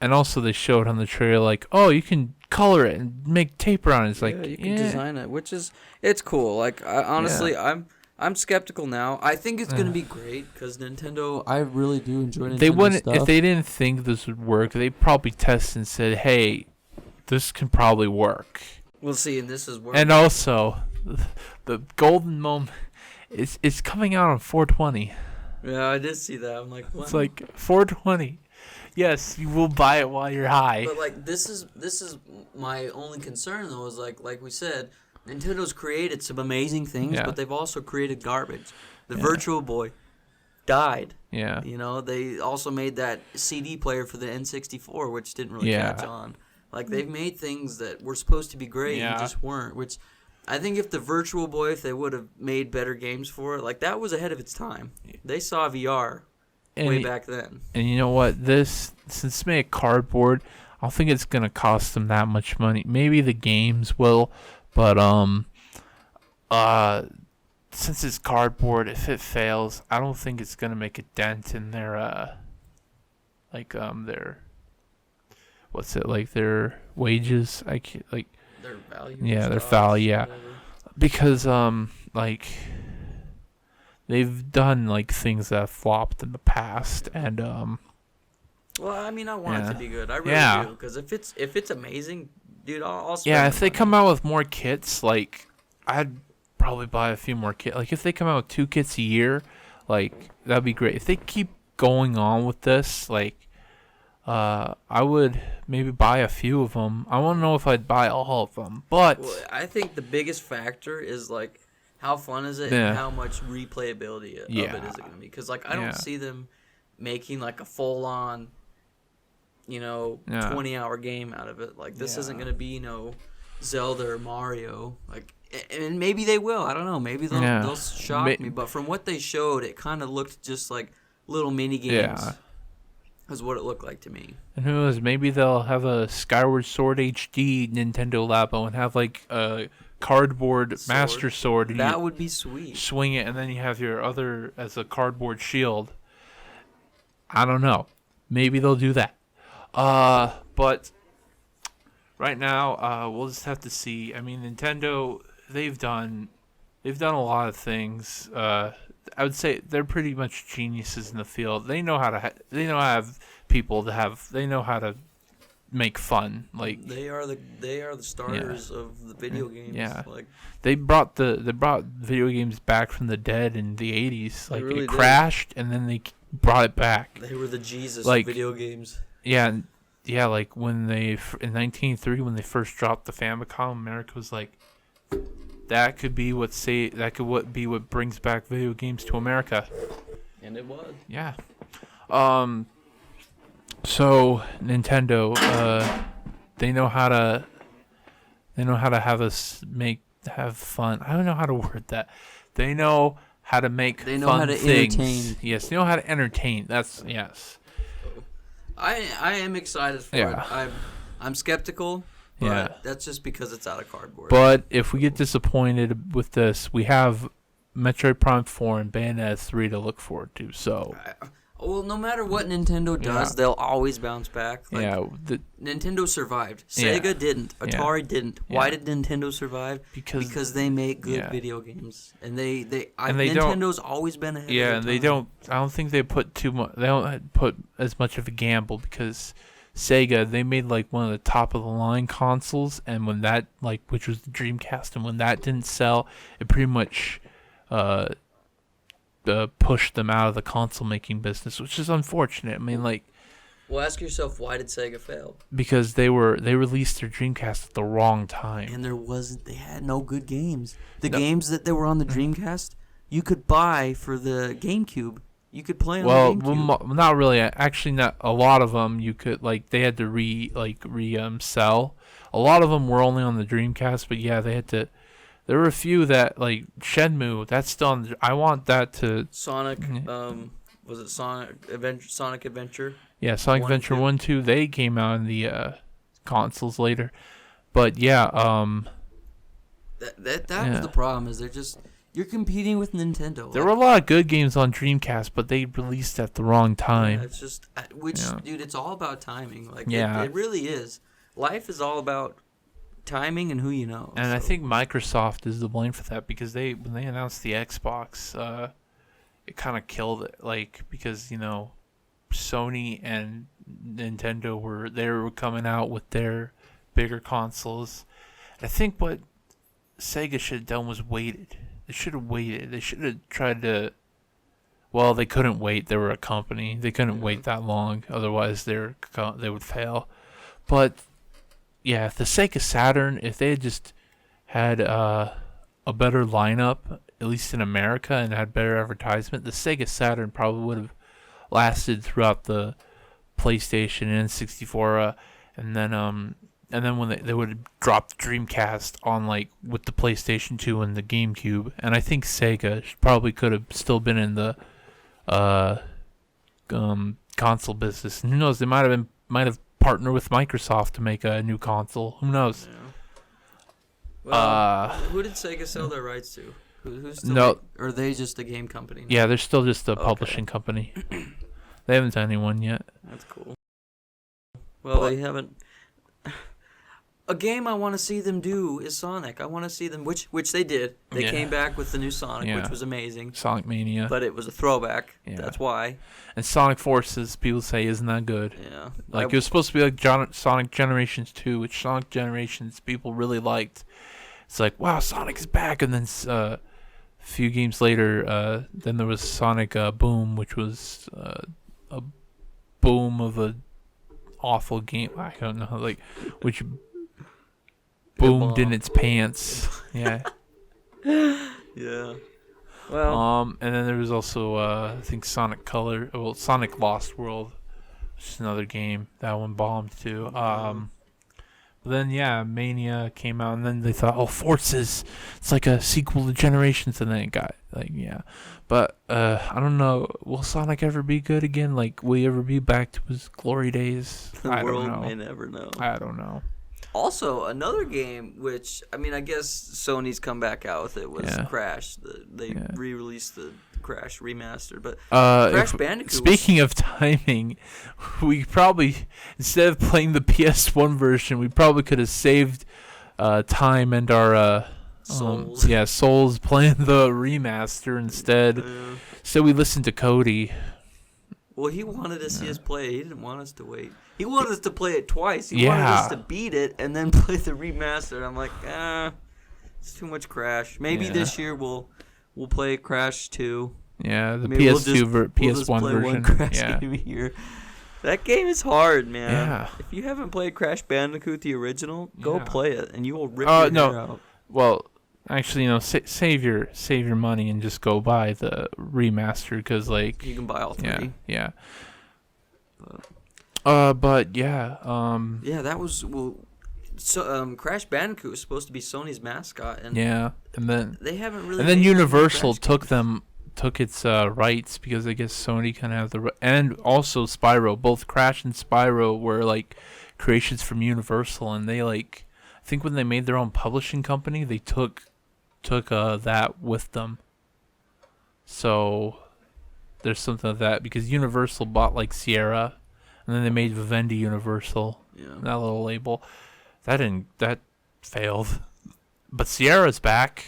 [SPEAKER 1] And also they showed on the trailer you can color it and make tape around it. It's
[SPEAKER 2] you can design it, which is it's cool. Honestly, I'm skeptical now. I think it's gonna be great because Nintendo. I really do enjoy Nintendo
[SPEAKER 1] They wouldn't
[SPEAKER 2] stuff.
[SPEAKER 1] If they didn't think this would work. They probably tested and said, "Hey, this can probably work."
[SPEAKER 2] We'll see, and this is where.
[SPEAKER 1] And also, the golden moment it's coming out on 420.
[SPEAKER 2] Yeah, I did see that. I'm like, what?
[SPEAKER 1] It's like 420. Yes, you will buy it while you're high.
[SPEAKER 2] But like, this is my only concern though. Is like we said, Nintendo's created some amazing things, but they've also created garbage. The Virtual Boy died.
[SPEAKER 1] Yeah.
[SPEAKER 2] You know, they also made that CD player for the N64, which didn't really catch on. Like, they've made things that were supposed to be great and just weren't, which I think if the Virtual Boy, if they would have made better games for it, like, that was ahead of its time. They saw VR way back then.
[SPEAKER 1] And you know what? Since it's made cardboard, I don't think it's going to cost them that much money. Maybe the games will, but, since it's cardboard, if it fails, I don't think it's going to make a dent in their, their wages.
[SPEAKER 2] Their value.
[SPEAKER 1] Yeah, their value. Yeah, because they've done things that have flopped in the past, and
[SPEAKER 2] Well, I mean, I want it to be good. I really do, because if it's amazing, dude, I'll spend.
[SPEAKER 1] Yeah, if they come out with more kits, I'd probably buy a few more kits. If they come out with 2 kits a year, that'd be great. If they keep going on with this, I would maybe buy a few of them. I want to know if I'd buy all of them, but
[SPEAKER 2] I think the biggest factor is how fun is it and how much replayability of it is it going to be? Because I don't see them making a full on, 20-hour game out of it. This isn't going to be Zelda or Mario. And maybe they will. I don't know. Maybe they'll shock me. But from what they showed, it kind of looked just like little mini games.
[SPEAKER 1] Yeah.
[SPEAKER 2] Is what it looked like to me.
[SPEAKER 1] And who knows? Maybe they'll have a Skyward Sword HD Nintendo Labo and have a cardboard Master Sword.
[SPEAKER 2] That would be sweet.
[SPEAKER 1] Swing it, and then you have your other as a cardboard shield. I don't know. Maybe they'll do that. But right now, we'll just have to see. I mean, Nintendo, they've done a lot of things. I would say they're pretty much geniuses in the field. They know how to have people they know how to make fun.
[SPEAKER 2] They are the starters of the video games.
[SPEAKER 1] Yeah. They brought video games back from the dead in the 80s. It crashed and then they brought it back.
[SPEAKER 2] They were the Jesus of video games.
[SPEAKER 1] Yeah. Yeah, when they in 1930 when they first dropped the Famicom, America was like, that could be what brings back video games to America.
[SPEAKER 2] And it was.
[SPEAKER 1] Yeah. So Nintendo, they know how to have us have fun. I don't know how to word that. They know how to make
[SPEAKER 2] They know
[SPEAKER 1] fun
[SPEAKER 2] how to
[SPEAKER 1] things.
[SPEAKER 2] entertain.
[SPEAKER 1] Yes, they know how to entertain. That's yes.
[SPEAKER 2] I am excited for it. I'm skeptical. But that's just because it's out of cardboard.
[SPEAKER 1] But if we get disappointed with this, we have Metroid Prime 4 and Bayonetta 3 to look forward to. So,
[SPEAKER 2] well, no matter what Nintendo does, they'll always bounce back. Nintendo survived. Sega didn't. Atari didn't. Why did Nintendo survive? Because they make good video games, and Nintendo's always been ahead.
[SPEAKER 1] Yeah,
[SPEAKER 2] of
[SPEAKER 1] and they don't. I don't think they put too much. They don't put as much of a gamble because Sega, they made one of the top of the line consoles, and when that which was the Dreamcast, and when that didn't sell, it pretty much pushed them out of the console making business, which is unfortunate. I mean,
[SPEAKER 2] well, ask yourself, why did Sega fail?
[SPEAKER 1] Because they released their Dreamcast at the wrong time, and
[SPEAKER 2] they had no good games. Games that they were on the Dreamcast, you could buy for the GameCube. You could play on the GameCube.
[SPEAKER 1] Well, not really. Actually, not a lot of them. You could they had to sell. A lot of them were only on the Dreamcast, but yeah, they had to. There were a few that Shenmue. That's still on. I want that to
[SPEAKER 2] Sonic. Was it Sonic Adventure? Sonic Adventure.
[SPEAKER 1] Yeah, Sonic Adventure 1, 2. They came out in the consoles later, but yeah.
[SPEAKER 2] That was the problem. Is they're just. You're competing with Nintendo.
[SPEAKER 1] There were a lot of good games on Dreamcast, but they released at the wrong time.
[SPEAKER 2] Yeah, it's just, dude, it's all about timing. It really is. Life is all about timing and who you know.
[SPEAKER 1] And I think Microsoft is to blame for that because when they announced the Xbox, it kind of killed it. Because Sony and Nintendo were coming out with their bigger consoles. I think what Sega should have done was waited. They should have waited. They should have tried to. Well, they couldn't wait. They were a company. They couldn't wait that long. Otherwise, they would fail. But yeah, if the Sega Saturn, if they had just had a better lineup, at least in America, and had better advertisement, the Sega Saturn probably would have lasted throughout the PlayStation and N64 and then when they would have dropped the Dreamcast on with the PlayStation 2 and the GameCube, and I think Sega probably could have still been in the console business. And who knows? They might have partnered with Microsoft to make a new console. Who knows?
[SPEAKER 2] Yeah. Well, who did Sega sell their rights to? Who's still or are they just a game company now?
[SPEAKER 1] Yeah, they're still just a publishing company. They haven't done anyone yet.
[SPEAKER 2] That's cool. Well, they haven't. A game I want to see them do is Sonic. I want to see them, which they did. They came back with the new Sonic, which was amazing.
[SPEAKER 1] Sonic Mania.
[SPEAKER 2] But it was a throwback. Yeah. That's why.
[SPEAKER 1] And Sonic Forces, people say, isn't that good.
[SPEAKER 2] Yeah.
[SPEAKER 1] It was supposed to be like Sonic Generations 2, which Sonic Generations people really liked. It's like, wow, Sonic is back. And then a few games later, then there was Sonic Boom, which was a boom of a awful game. I don't know, which boomed in its pants. Yeah.
[SPEAKER 2] Yeah. Well.
[SPEAKER 1] And then there was also I think Sonic Lost World, which is another game. That one bombed too. But then Mania came out, and then they thought, Forces, it's like a sequel to Generations, and then it got but I don't know. Will Sonic ever be good again? Will he ever be back to his glory days?
[SPEAKER 2] The world may never know.
[SPEAKER 1] I don't know.
[SPEAKER 2] Also, another game, which, I guess Sony's come back out with it, was Crash. They re-released the Crash remastered. But Crash Bandicoot.
[SPEAKER 1] Speaking of timing, we probably, instead of playing the PS1 version, we probably could have saved time and our
[SPEAKER 2] souls.
[SPEAKER 1] Souls playing the remaster instead. So we listened to Cody.
[SPEAKER 2] Well, he wanted to see us play. He didn't want us to wait. He wanted us to play it twice. He wanted us to beat it and then play the remaster. I'm like, it's too much Crash. Maybe this year we'll play Crash 2.
[SPEAKER 1] Yeah, the
[SPEAKER 2] Maybe
[SPEAKER 1] PS2 PS1
[SPEAKER 2] just play
[SPEAKER 1] version.
[SPEAKER 2] One Crash game a year. That game is hard, man.
[SPEAKER 1] Yeah.
[SPEAKER 2] If you haven't played Crash Bandicoot the original, go play it and you will rip your hair out.
[SPEAKER 1] Well, actually, save your money and just go buy the remaster because
[SPEAKER 2] you can buy all three.
[SPEAKER 1] Yeah.
[SPEAKER 2] That was So Crash Bandicoot was supposed to be Sony's mascot, and
[SPEAKER 1] and then
[SPEAKER 2] they haven't really.
[SPEAKER 1] And then Universal took its rights because I guess Sony kind of have the and also Spyro. Both Crash and Spyro were creations from Universal, and they I think when they made their own publishing company, they took that with them. So there's something like that because Universal bought Sierra, and then they made Vivendi Universal.
[SPEAKER 2] Yeah.
[SPEAKER 1] That little label. That failed. But Sierra's back.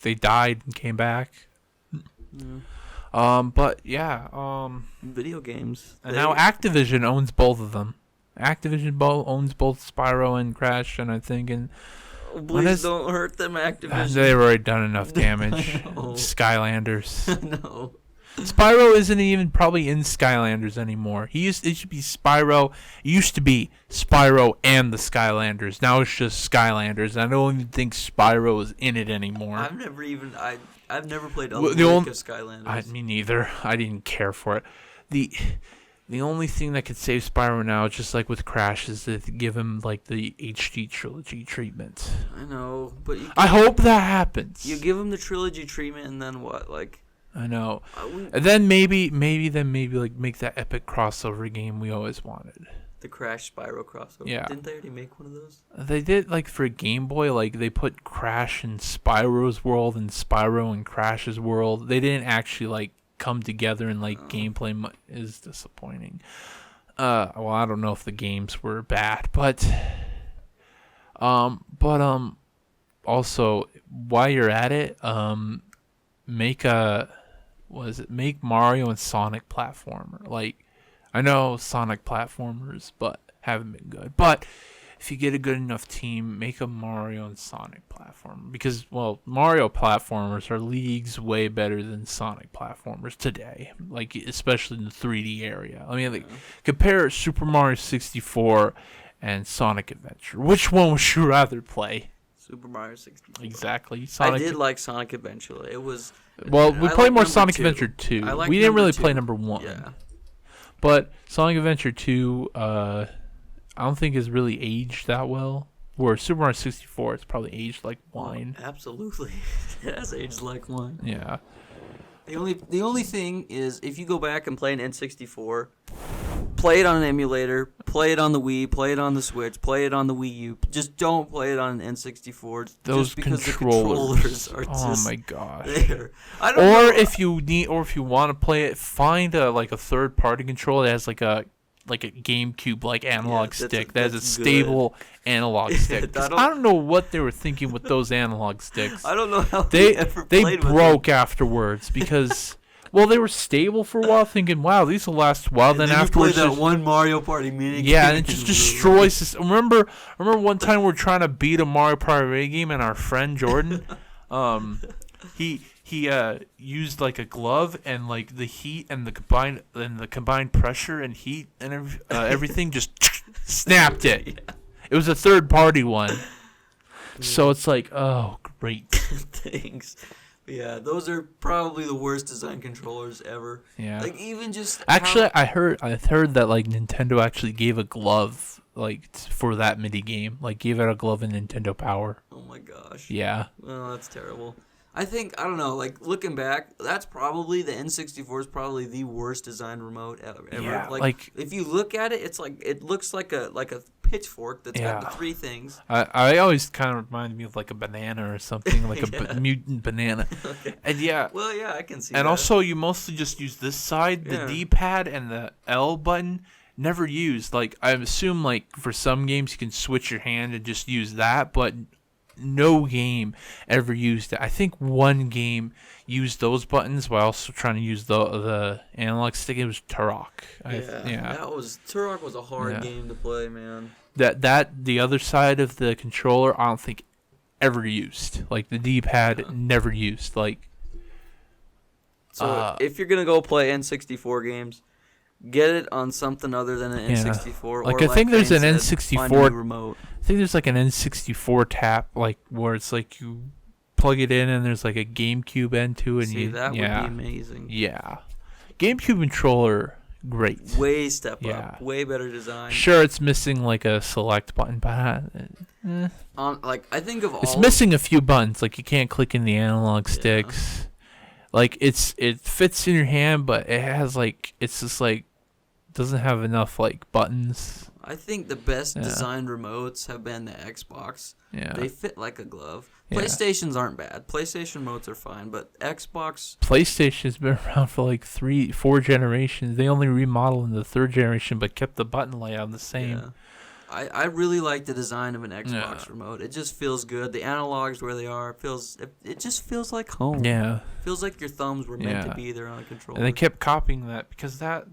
[SPEAKER 1] They died and came back.
[SPEAKER 2] Yeah. Video games.
[SPEAKER 1] And now Activision owns both of them. Activision owns both Spyro and Crash, and I think
[SPEAKER 2] please don't hurt them, Activision.
[SPEAKER 1] They've already done enough damage. Skylanders.
[SPEAKER 2] No.
[SPEAKER 1] Spyro isn't even probably in Skylanders anymore. It should be Spyro. It used to be Spyro and the Skylanders. Now it's just Skylanders. I don't even think Spyro is in it anymore.
[SPEAKER 2] I've never played a League of Skylanders.
[SPEAKER 1] Me neither. I didn't care for it. The only thing that could save Spyro now, just like with Crash, is to give him the HD trilogy treatment.
[SPEAKER 2] I know, but
[SPEAKER 1] I hope that happens.
[SPEAKER 2] You give him the trilogy treatment, and then what?
[SPEAKER 1] I know. And then maybe make that epic crossover game we always wanted.
[SPEAKER 2] The Crash Spyro crossover.
[SPEAKER 1] Yeah.
[SPEAKER 2] Didn't they already make one of those?
[SPEAKER 1] They did for Game Boy. They put Crash in Spyro's world and Spyro in Crash's world. They didn't actually come together and gameplay is disappointing. I don't know if the games were bad, but also while you're at it, make Mario and Sonic platformer. I know Sonic platformers, but haven't been good. But if you get a good enough team, make a Mario and Sonic platform. Because, well, Mario platformers are leagues way better than Sonic platformers today. Like, especially in the 3D area. I mean, like, compare Super Mario 64 and Sonic Adventure. Which one would you rather play?
[SPEAKER 2] Super Mario 64.
[SPEAKER 1] Exactly.
[SPEAKER 2] I did like Sonic Adventure. It was...
[SPEAKER 1] Well, we played more Sonic Adventure 2. We didn't really play number 1.
[SPEAKER 2] Yeah.
[SPEAKER 1] But Sonic Adventure 2, I don't think has really aged that well. Where Super Mario 64, it's probably aged like wine.
[SPEAKER 2] Oh, absolutely. It has aged like wine.
[SPEAKER 1] Yeah.
[SPEAKER 2] The only thing is, if you go back and play an N64, play it on an emulator, play it on the Wii, play it on the Switch, play it on the Wii U. Just don't play it on an N64.
[SPEAKER 1] Those
[SPEAKER 2] just because
[SPEAKER 1] controllers
[SPEAKER 2] are
[SPEAKER 1] oh my gosh.
[SPEAKER 2] There.
[SPEAKER 1] If you want to play it, find a third party controller that has like a GameCube analog stick that has a stable analog stick. I don't know what they were thinking with those analog sticks.
[SPEAKER 2] I don't know how
[SPEAKER 1] they
[SPEAKER 2] played
[SPEAKER 1] broke afterwards because well, they were stable for a while, thinking, "Wow, these will last a while."
[SPEAKER 2] And
[SPEAKER 1] then
[SPEAKER 2] you
[SPEAKER 1] afterwards,
[SPEAKER 2] play that one Mario Party mini game.
[SPEAKER 1] Yeah, and it just destroys this. Remember one time we were trying to beat a Mario Party mini game, and our friend Jordan, he used like a glove, and like the heat and the combined pressure and heat and everything just snapped it.
[SPEAKER 2] Yeah.
[SPEAKER 1] It was a third party one, so it's like, oh, great.
[SPEAKER 2] Thanks. Yeah, those are probably the worst design controllers ever.
[SPEAKER 1] Yeah.
[SPEAKER 2] Like even just
[SPEAKER 1] actually, I heard that like Nintendo actually gave a glove for that mini game, like gave it a glove in Nintendo Power.
[SPEAKER 2] Oh my gosh.
[SPEAKER 1] Yeah.
[SPEAKER 2] Well, that's terrible. I don't know, like looking back, that's probably the N64 is probably the worst designed remote ever.
[SPEAKER 1] Yeah,
[SPEAKER 2] like if you look at it, it's like it looks like a pitchfork that's got the three things.
[SPEAKER 1] I always kind of reminded me of like a banana or something, like a mutant banana.
[SPEAKER 2] Okay.
[SPEAKER 1] And yeah.
[SPEAKER 2] Well, yeah, I can see
[SPEAKER 1] and
[SPEAKER 2] that.
[SPEAKER 1] Also, you mostly just use this side, the D-pad and the L button. Never used. Like I assume, like for some games you can switch your hand and just use that, but no game ever used it. I think one game used those buttons while also trying to use the analog stick. It was Turok.
[SPEAKER 2] Turok was a hard game to play, man.
[SPEAKER 1] That the other side of the controller, I don't think ever used. Like the D-pad, never used. Like,
[SPEAKER 2] so if you're gonna go play N64 games, get it on something other than an N64.
[SPEAKER 1] Like I think there's an N64
[SPEAKER 2] remote.
[SPEAKER 1] I think there's like an N64 tap, like where it's like you plug it in and there's like a GameCube end to it.
[SPEAKER 2] That would be amazing.
[SPEAKER 1] Yeah, GameCube controller, great.
[SPEAKER 2] Way step up, way better design.
[SPEAKER 1] Sure, it's missing like a select button, but
[SPEAKER 2] I think of all.
[SPEAKER 1] It's missing a few buttons, like you can't click in the analog sticks. Like it fits in your hand, but it has like it's just like doesn't have enough like buttons.
[SPEAKER 2] I think the best designed remotes have been the Xbox.
[SPEAKER 1] Yeah.
[SPEAKER 2] They fit like a glove. PlayStations aren't bad. PlayStation remotes are fine, but Xbox...
[SPEAKER 1] PlayStation's been around for like 3-4 generations. They only remodeled in the third generation, but kept the button layout the same.
[SPEAKER 2] Yeah. I really like the design of an Xbox remote. It just feels good. The analogs where they are, it just feels like home.
[SPEAKER 1] Yeah.
[SPEAKER 2] Feels like your thumbs were meant to be there on a controller.
[SPEAKER 1] And they kept copying that because that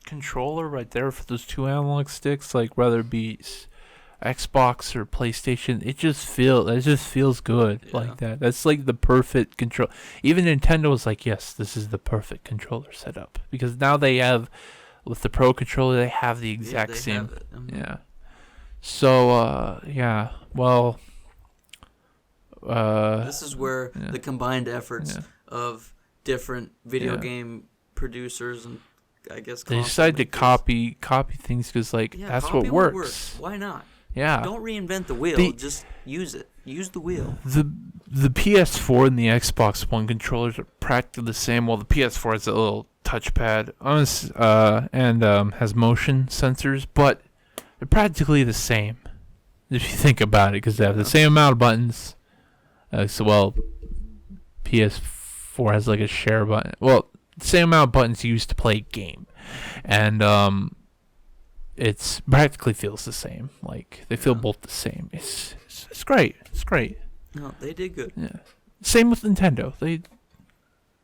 [SPEAKER 1] controller right there for those two analog sticks, like whether it be Xbox or PlayStation, it just feels good like that. That's like the perfect control. Even Nintendo was like, yes, this is the perfect controller setup because now they have with the Pro controller they have the exact same. Yeah. So well.
[SPEAKER 2] This is where the combined efforts of different video game producers and I guess
[SPEAKER 1] they decided to copy things because that's what works.
[SPEAKER 2] Why not?
[SPEAKER 1] Yeah.
[SPEAKER 2] Don't reinvent the wheel. Just use it. Use the wheel.
[SPEAKER 1] The PS4 and the Xbox One controllers are practically the same. Well, the PS4 has a little touchpad and has motion sensors, but they're practically the same if you think about it because they have the same amount of buttons. PS4 has like a share button. Well, same amount of buttons used to play a game, and it's practically feels the same. Like they feel both the same. It's great. It's great.
[SPEAKER 2] No, they did good.
[SPEAKER 1] Yeah. Same with Nintendo.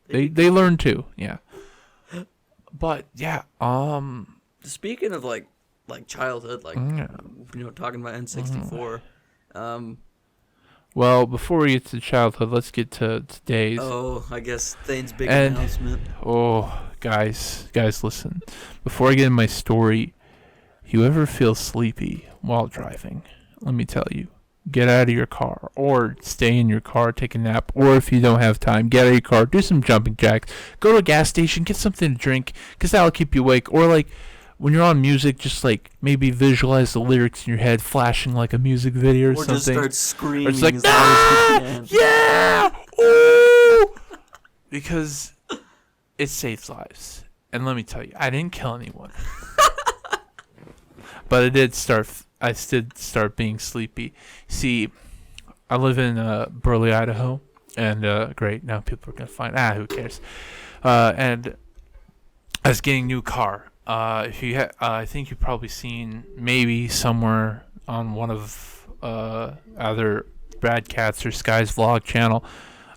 [SPEAKER 1] They learned too. Yeah. But yeah.
[SPEAKER 2] Speaking of like like childhood, like talking about N64.
[SPEAKER 1] Well, before we get to childhood, let's get to today's.
[SPEAKER 2] Oh, I guess Thayne's big announcement.
[SPEAKER 1] Oh, guys, listen. Before I get in my story, if you ever feel sleepy while driving, let me tell you, get out of your car or stay in your car, take a nap, or if you don't have time, get out of your car, do some jumping jacks, go to a gas station, get something to drink, because that'll keep you awake. Or like when you're on music, just like maybe visualize the lyrics in your head flashing like a music video or something.
[SPEAKER 2] Or just start screaming.
[SPEAKER 1] Or it's like, yeah, ooh, because it saves lives. And let me tell you, I didn't kill anyone, but I did start being sleepy. See, I live in Burley, Idaho, and great, now people are gonna find who cares? And I was getting a new car. If you I think you've probably seen maybe somewhere on one of either Radkatz or Sky's vlog channel.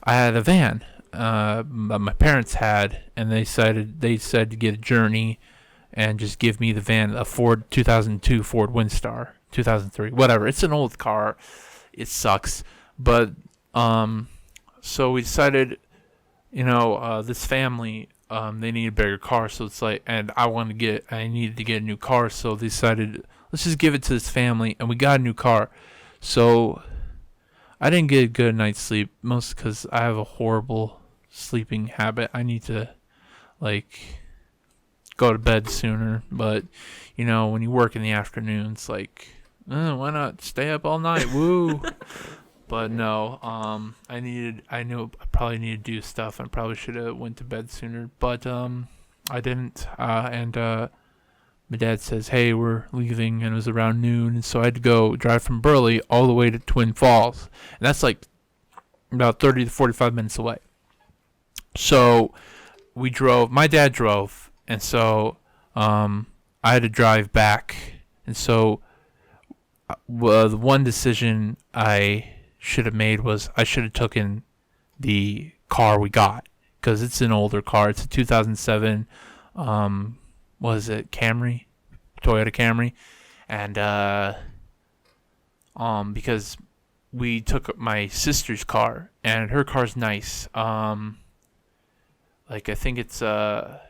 [SPEAKER 1] I had a van. My parents had, and they decided to get a Journey, and just give me the van, a Ford 2002 Ford Windstar, 2003, whatever. It's an old car. It sucks, but so we decided, this family. They need a bigger car, so it's like, and I needed to get a new car, so they decided, let's just give it to this family, and we got a new car. So I didn't get a good night's sleep, mostly because I have a horrible sleeping habit. I need to, go to bed sooner, but, when you work in the afternoons, why not stay up all night, woo. But no, I knew I probably needed to do stuff. I probably should have went to bed sooner, but I didn't. And my dad says, "Hey, we're leaving," and it was around noon, and so I had to go drive from Burley all the way to Twin Falls, and that's like about 30 to 45 minutes away. So we drove. My dad drove, and so I had to drive back, and so the one decision I should have made was I should have taken the car we got, because it's an older car. It's a 2007 was it Camry, Toyota Camry, and because we took my sister's car, and her car's nice. I think it's a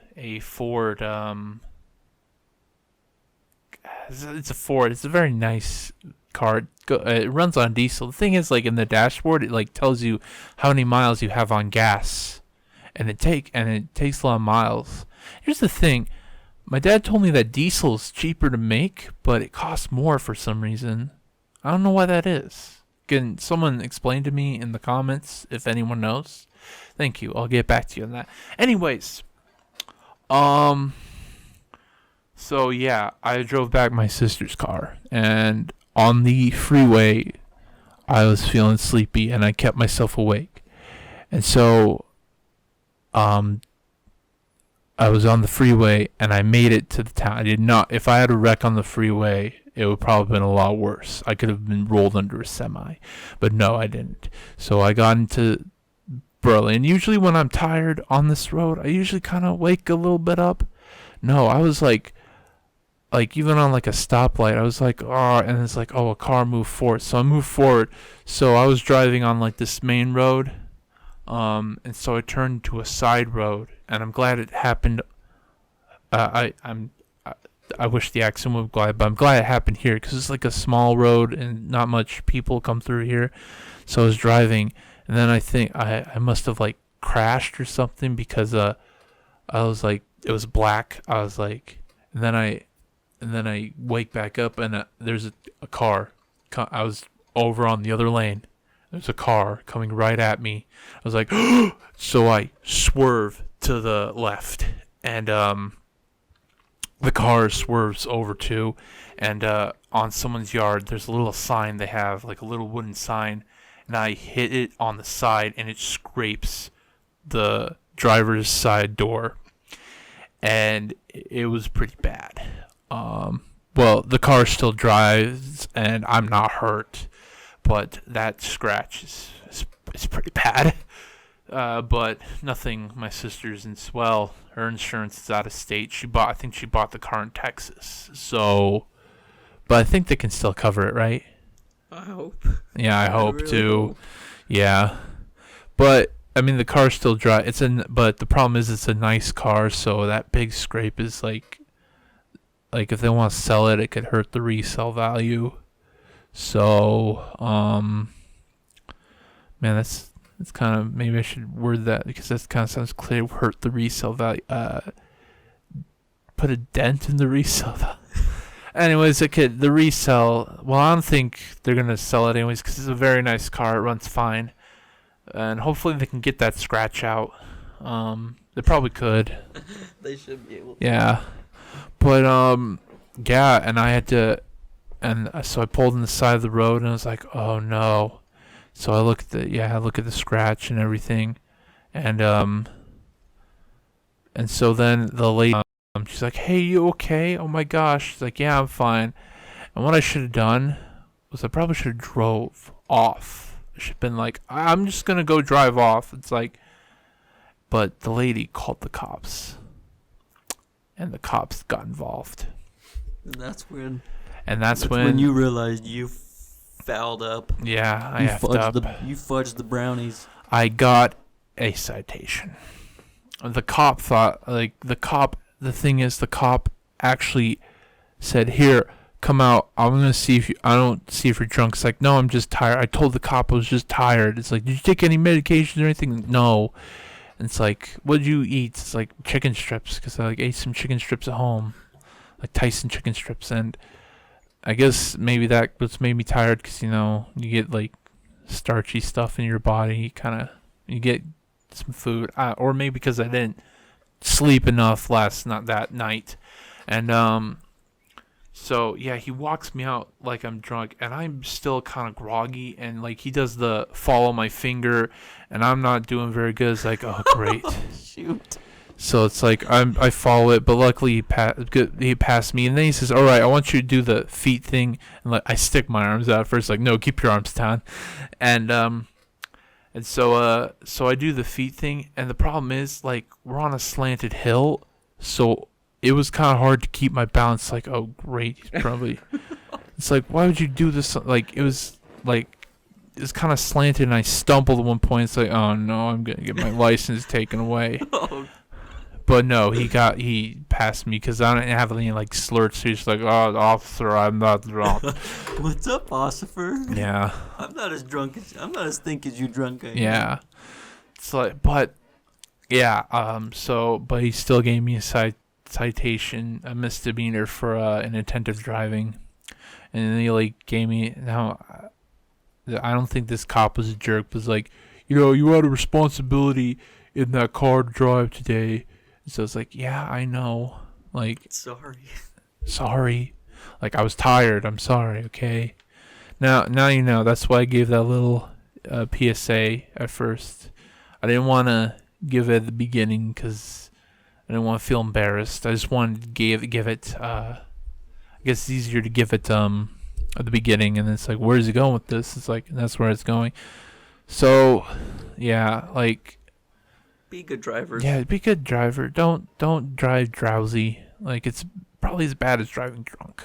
[SPEAKER 1] Ford. It's a Ford. It's a very nice car. It runs on diesel. The thing is, in the dashboard, it tells you how many miles you have on gas, and it takes a lot of miles. Here's the thing: my dad told me that diesel is cheaper to make, but it costs more for some reason. I don't know why that is. Can someone explain to me in the comments if anyone knows? Thank you. I'll get back to you on that. Anyways, so yeah, I drove back my sister's car, and on the freeway, I was feeling sleepy, and I kept myself awake. And so, I was on the freeway, and I made it to the town. I did not. If I had a wreck on the freeway, it would probably have been a lot worse. I could have been rolled under a semi, but no, I didn't. So I got into Burley, and usually when I'm tired on this road, I usually kind of wake a little bit up. No, I was even on a stoplight, I was and it's a car moved forward. So I moved forward. So I was driving on this main road, and so I turned to a side road, and I'm glad it happened. I wish the accident would glide, but I'm glad it happened here, because it's a small road and not much people come through here. So I was driving, and then I think I must have crashed or something, because I was it was black. I was and then I wake back up, and there's a car. I was over on the other lane. There's a car coming right at me. I was like, so I swerve to the left, and the car swerves over too. And on someone's yard, there's a little sign they have, a little wooden sign, and I hit it on the side, and it scrapes the driver's side door, and it was pretty bad. Well, the car still drives, and I'm not hurt, but that scratch is pretty bad. But nothing. My sister's her insurance is out of state. I think she bought the car in Texas. So, but I think they can still cover it, right?
[SPEAKER 2] I hope.
[SPEAKER 1] Yeah, I hope
[SPEAKER 2] really
[SPEAKER 1] too.
[SPEAKER 2] Hope.
[SPEAKER 1] Yeah, but I mean the car's still dry. But the problem is it's a nice car, so that big scrape is like if they want to sell it, it could hurt the resale value. So, man, that's kind of, maybe I should word that because that kind of sounds clear. Hurt the resale value. Put a dent in the resale value. Anyways, the resale. Well, I don't think they're gonna sell it anyways because it's a very nice car. It runs fine, and hopefully they can get that scratch out. They probably could.
[SPEAKER 2] They should be able to.
[SPEAKER 1] Yeah, but yeah, and I had to, and so I pulled on the side of the road, and I was like, oh no. So I look at the scratch and everything, and so then the lady, she's like, hey, you okay? Oh my gosh. She's like, yeah, I'm fine. And what I should have done was I probably should have drove off. I should have been like, I'm just gonna go drive off. It's like, but the lady called the cops, and the cops got involved.
[SPEAKER 2] And that's when
[SPEAKER 1] you
[SPEAKER 2] realized you fouled up.
[SPEAKER 1] Yeah, I effed up.
[SPEAKER 2] You fudged the brownies.
[SPEAKER 1] I got a citation. The cop the thing is, the cop actually said, here, come out. I don't see if you're drunk. It's like, no, I'm just tired. I told the cop I was just tired. It's like, did you take any medication or anything? No. And it's like, what did you eat? It's like chicken strips, because I ate some chicken strips at home, like Tyson chicken strips, and I guess maybe that what's made me tired, because you get like starchy stuff in your body, you get some food, or maybe because I didn't sleep enough that night, and so yeah, he walks me out like I'm drunk, and I'm still kind of groggy, and like he does the follow my finger, and I'm not doing very good. It's like, oh great,
[SPEAKER 2] shoot.
[SPEAKER 1] So it's like I follow it, but luckily he passed me, and then he says, all right, I want you to do the feet thing, and like I stick my arms out first, like, no, keep your arms down, and so I do the feet thing, and the problem is, like, we're on a slanted hill, so it was kind of hard to keep my balance. Like, oh great, he's probably it's like, why would you do this? Like, it was kind of slanted, and I stumbled at one point. It's like, oh no, I'm gonna get my license taken away.
[SPEAKER 2] Oh.
[SPEAKER 1] But no, he passed me because I didn't have any like slurs. So he's like, oh, officer, I'm not drunk.
[SPEAKER 2] What's up, officer?
[SPEAKER 1] Yeah.
[SPEAKER 2] I'm not as thick as you drunk.
[SPEAKER 1] Yeah. It's like, but yeah. But he still gave me a citation, a misdemeanor for inattentive driving, and then he like gave me. Now, I don't think this cop was a jerk. But was like, you had a responsibility in that car to drive today. So it's like, yeah, I know. Like, sorry. Like, I was tired. I'm sorry. Okay. Now you know. That's why I gave that little PSA at first. I didn't want to give it at the beginning because I didn't want to feel embarrassed. I just wanted to give it. I guess it's easier to give it at the beginning, and it's like, where's it going with this? It's like, that's where it's going. So, yeah, like.
[SPEAKER 2] Be good drivers.
[SPEAKER 1] Yeah, be a good driver. Don't drive drowsy. Like, it's probably as bad as driving drunk.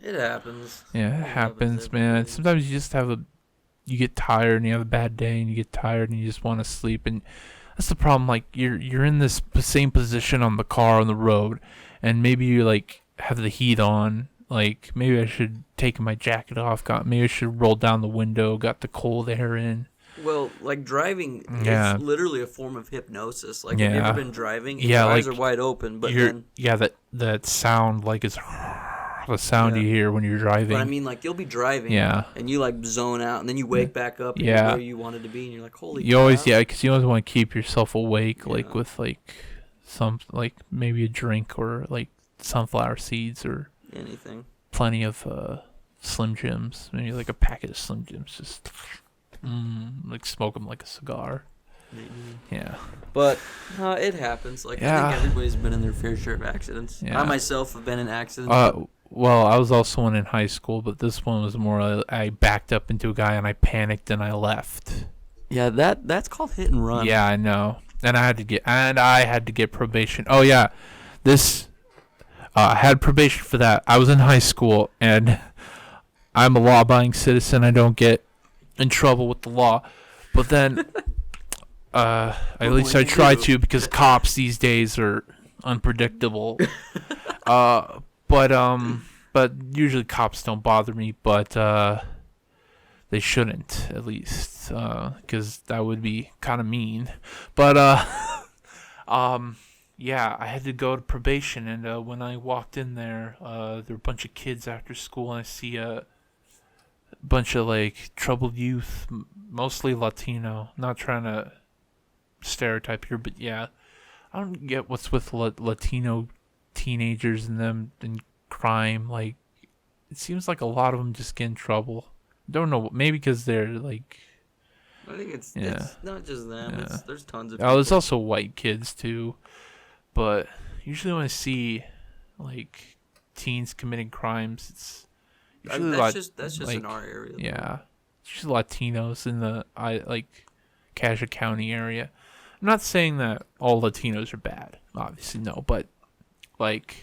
[SPEAKER 2] It happens.
[SPEAKER 1] Yeah, it happens, man. Sometimes you just you get tired and you have a bad day and you get tired and you just want to sleep, and that's the problem. Like, you're in this same position on the car on the road, and maybe you like have the heat on. Like, maybe I should take my jacket off. Maybe I should roll down the window. Got the cold air in.
[SPEAKER 2] Well, like, driving is literally a form of hypnosis. Like, have you ever been driving?
[SPEAKER 1] Yeah,
[SPEAKER 2] your eyes are wide open, but then...
[SPEAKER 1] Yeah, that sound, like, is the sound you hear when you're driving.
[SPEAKER 2] But I mean, like, you'll be driving, and you, like, zone out, and then you wake back up, and you're where you wanted to be, and you're like, holy crap.
[SPEAKER 1] Because you always want to keep yourself awake, like, with, like, some, like, maybe a drink or, like, sunflower seeds or...
[SPEAKER 2] anything.
[SPEAKER 1] Plenty of Slim Jims. Maybe, like, a packet of Slim Jims, just... like smoke them like a cigar. Mm-hmm. Yeah.
[SPEAKER 2] But it happens. Like, I think everybody's been in their fair share of accidents. Yeah. I myself have been in accidents.
[SPEAKER 1] Well, I was also one in high school, but this one was more, I backed up into a guy and I panicked and I left.
[SPEAKER 2] Yeah, that's called hit and run.
[SPEAKER 1] Yeah, I know. And I had to get probation. Oh yeah, this I had probation for that. I was in high school, and I'm a law-abiding citizen. I don't get in trouble with the law, but then at least I try to, because cops these days are unpredictable. But usually cops don't bother me, but they shouldn't, at least, because that would be kind of mean. But yeah, I had to go to probation, and when I walked in there, there were a bunch of kids after school, and I see a bunch of like troubled youth, mostly Latino. Not trying to stereotype here, but yeah, I don't get what's with Latino teenagers and them and crime. Like, it seems like a lot of them just get in trouble. Don't know, maybe because they're like,
[SPEAKER 2] I think it's not just them.
[SPEAKER 1] Yeah.
[SPEAKER 2] There's tons of
[SPEAKER 1] oh, there's also white kids too, but usually when I see like teens committing crimes, it's usually
[SPEAKER 2] that's just
[SPEAKER 1] like,
[SPEAKER 2] in our area.
[SPEAKER 1] Yeah, it's usually Latinos in the Cassia County area. I'm not saying that all Latinos are bad, obviously, no, but like,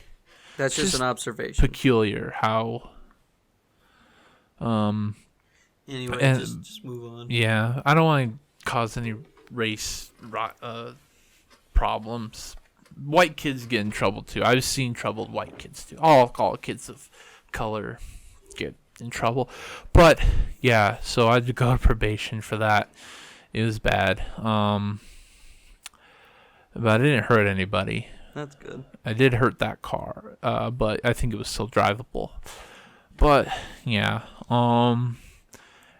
[SPEAKER 2] that's just an observation.
[SPEAKER 1] Peculiar how
[SPEAKER 2] anyway,
[SPEAKER 1] and,
[SPEAKER 2] just move on.
[SPEAKER 1] Yeah, I don't want to cause any race problems. White kids get in trouble too. I've seen troubled white kids too. All kids of color get in trouble. But yeah, so I had to go on probation for that. It was bad. But I didn't hurt anybody.
[SPEAKER 2] That's good.
[SPEAKER 1] I did hurt that car, but I think it was still drivable. But yeah,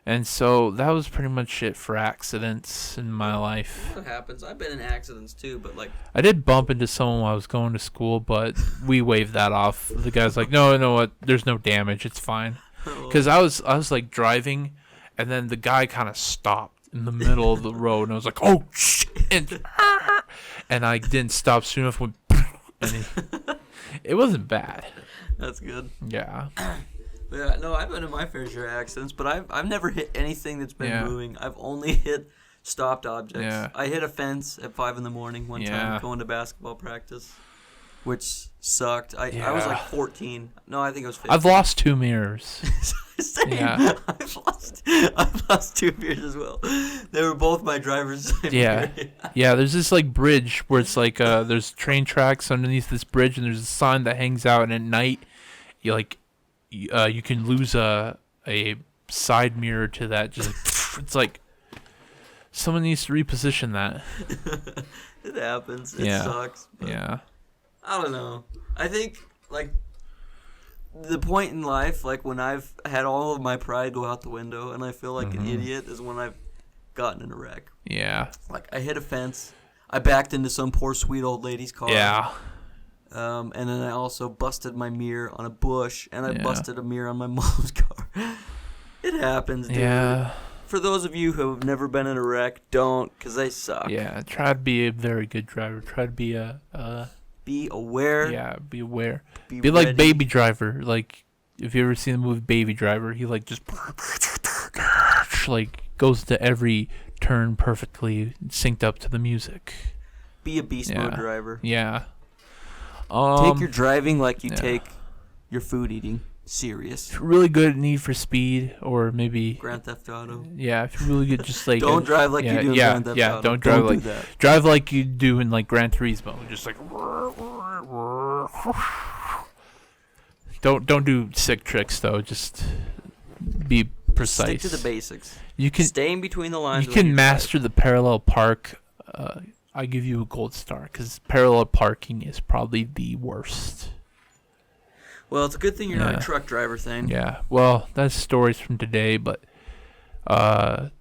[SPEAKER 1] and so that was pretty much it for accidents in my life.
[SPEAKER 2] What happens? I've been in accidents too, but like,
[SPEAKER 1] I did bump into someone while I was going to school, but we waved that off. The guy's like, "No, you know what? There's no damage. It's fine." Because I was like driving, and then the guy kind of stopped in the middle of the road, and I was like, "Oh shit!" And I didn't stop soon enough. And it wasn't bad.
[SPEAKER 2] That's good.
[SPEAKER 1] Yeah.
[SPEAKER 2] Yeah, no, I've been in my fair share of accidents, but I've never hit anything that's been moving. I've only hit stopped objects.
[SPEAKER 1] Yeah.
[SPEAKER 2] I hit a fence at 5 a.m. one time going to basketball practice, which sucked. I was like 14. No, I think I was 15.
[SPEAKER 1] I've lost 2 mirrors.
[SPEAKER 2] Same.
[SPEAKER 1] Yeah.
[SPEAKER 2] I've lost 2 mirrors as well. They were both my driver's side mirror.
[SPEAKER 1] Yeah, there's this like bridge where it's like there's train tracks underneath this bridge, and there's a sign that hangs out, and at night you can lose a side mirror to that. Just it's like someone needs to reposition that.
[SPEAKER 2] It happens. It sucks.
[SPEAKER 1] Yeah.
[SPEAKER 2] I don't know. I think like the point in life, like when I've had all of my pride go out the window and I feel like an idiot, is when I've gotten in a wreck.
[SPEAKER 1] Yeah.
[SPEAKER 2] Like I hit a fence. I backed into some poor sweet old lady's car.
[SPEAKER 1] Yeah.
[SPEAKER 2] And then I also busted my mirror on a bush, and I busted a mirror on my mom's car. It happens, dude.
[SPEAKER 1] Yeah.
[SPEAKER 2] For those of you who have never been in a wreck, don't, because they suck.
[SPEAKER 1] Yeah, try to be a very good driver. Try to be
[SPEAKER 2] be aware.
[SPEAKER 1] Yeah, be aware. Be
[SPEAKER 2] ready.
[SPEAKER 1] like Baby Driver. Like, if you ever seen the movie Baby Driver, he like just like goes to every turn perfectly synced up to the music.
[SPEAKER 2] Be a beast mode driver.
[SPEAKER 1] Yeah.
[SPEAKER 2] Take your driving like you take your food eating serious.
[SPEAKER 1] Really good at Need for Speed, or maybe
[SPEAKER 2] Grand Theft Auto.
[SPEAKER 1] Yeah, if you're really good, just like
[SPEAKER 2] don't drive like you do in Grand Theft Auto.
[SPEAKER 1] Don't drive like
[SPEAKER 2] that.
[SPEAKER 1] Drive like you do in like Gran Turismo, just like don't do sick tricks though. Just be precise.
[SPEAKER 2] Stick to the basics.
[SPEAKER 1] You can
[SPEAKER 2] stay in between the lines.
[SPEAKER 1] You can master the parallel park. I give you a gold star because parallel parking is probably the worst.
[SPEAKER 2] Well, it's a good thing you're not a truck driver, Thayne.
[SPEAKER 1] Yeah. Well, that's stories from today, but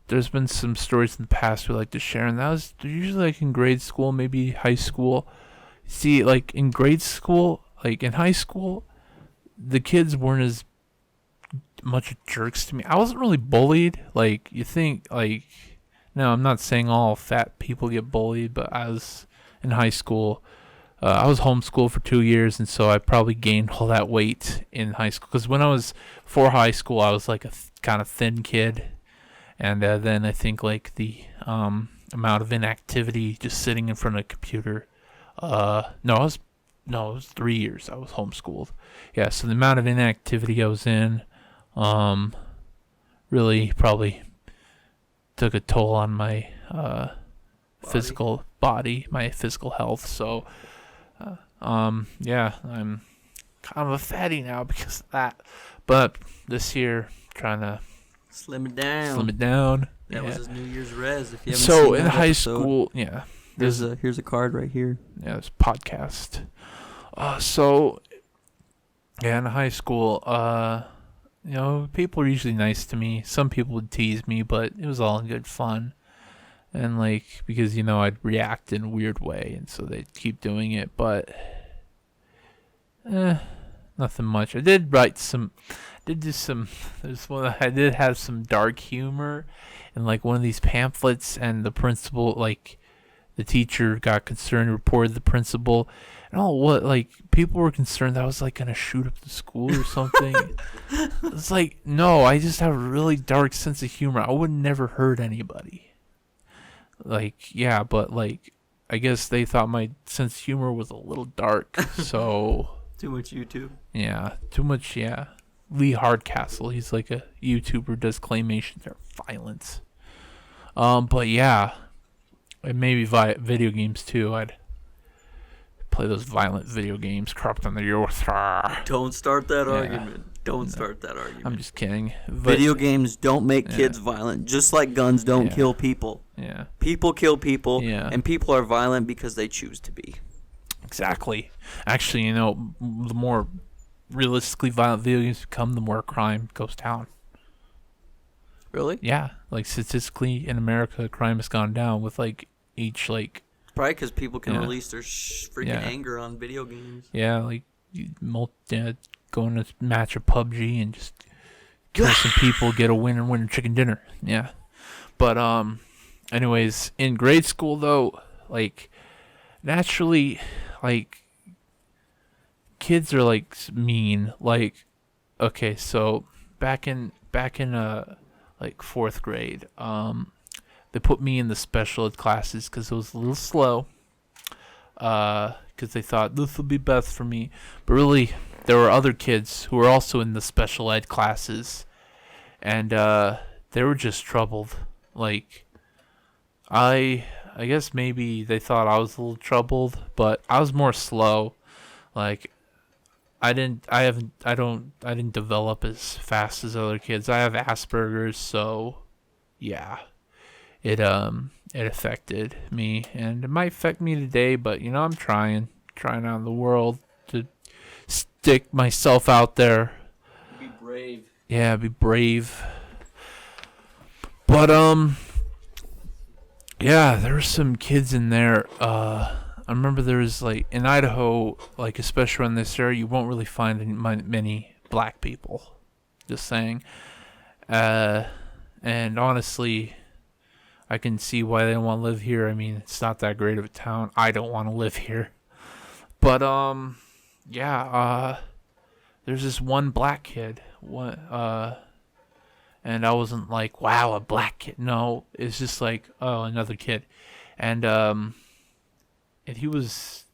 [SPEAKER 1] there's been some stories in the past we like to share, and that was usually like in grade school, maybe high school. See, like in grade school, like in high school, the kids weren't as much jerks to me. I wasn't really bullied. Like you think, like. No, I'm not saying all fat people get bullied, but I was in high school. I was homeschooled for 2 years, and so I probably gained all that weight in high school. Because when I was for high school, I was like a kind of thin kid, and then I think like the amount of inactivity just sitting in front of a computer. It was 3 years I was homeschooled. Yeah, so the amount of inactivity I was in, really probably took a toll on my physical body, my physical health. So, yeah, I'm kind of a fatty now because of that. But this year, trying to
[SPEAKER 2] slim it down. That was his New Year's res. If you haven't
[SPEAKER 1] so
[SPEAKER 2] seen
[SPEAKER 1] in
[SPEAKER 2] that
[SPEAKER 1] high
[SPEAKER 2] episode,
[SPEAKER 1] school, yeah,
[SPEAKER 2] here's a card right here.
[SPEAKER 1] Yeah, there's a podcast. So yeah, in high school, people were usually nice to me. Some people would tease me, but it was all in good fun. And because I'd react in a weird way, and so they'd keep doing it. But nothing much. I did have some dark humor in one of these pamphlets, and the principal, the teacher got concerned, reported the principal, and people were concerned that I was gonna shoot up the school or something. It's no, I just have a really dark sense of humor. I would never hurt anybody. Yeah, but I guess they thought my sense of humor was a little dark, so
[SPEAKER 2] too much YouTube.
[SPEAKER 1] Yeah, too much. Yeah, Lee Hardcastle. He's a YouTuber, does claymation or violence. But yeah, and maybe video games too. I'd play those violent video games. Corrupt on the youth.
[SPEAKER 2] Don't start that argument. Don't start that argument.
[SPEAKER 1] I'm just kidding.
[SPEAKER 2] Video games don't make kids violent, just like guns don't kill people.
[SPEAKER 1] Yeah.
[SPEAKER 2] People kill people, and people are violent because they choose to be.
[SPEAKER 1] Exactly. Actually, the more realistically violent video games become, the more crime goes down.
[SPEAKER 2] Really?
[SPEAKER 1] Yeah. Statistically, in America, crime has gone down with each
[SPEAKER 2] probably because people can release their freaking anger on video games.
[SPEAKER 1] Yeah, go in a match of PUBG and just kill some people, get a winner chicken dinner. Yeah. But anyways, in grade school though, naturally, kids are mean. Okay, so back in fourth grade, they put me in the special ed classes because it was a little slow. Because they thought this would be best for me, but really there were other kids who were also in the special ed classes, and they were just troubled. I guess maybe they thought I was a little troubled, but I was more slow. I didn't develop as fast as other kids. I have Asperger's, so yeah, it affected me, and it might affect me today. But I'm trying out in the world to stick myself out there.
[SPEAKER 2] Be brave.
[SPEAKER 1] Yeah, be brave. But yeah, there were some kids in there. I remember there was in Idaho, especially around this area, you won't really find many black people. Just saying. And honestly, I can see why they don't want to live here. I mean, it's not that great of a town. I don't want to live here. But yeah, there's this one black kid. And I wasn't wow, a black kid. No, it's just oh, another kid. And he's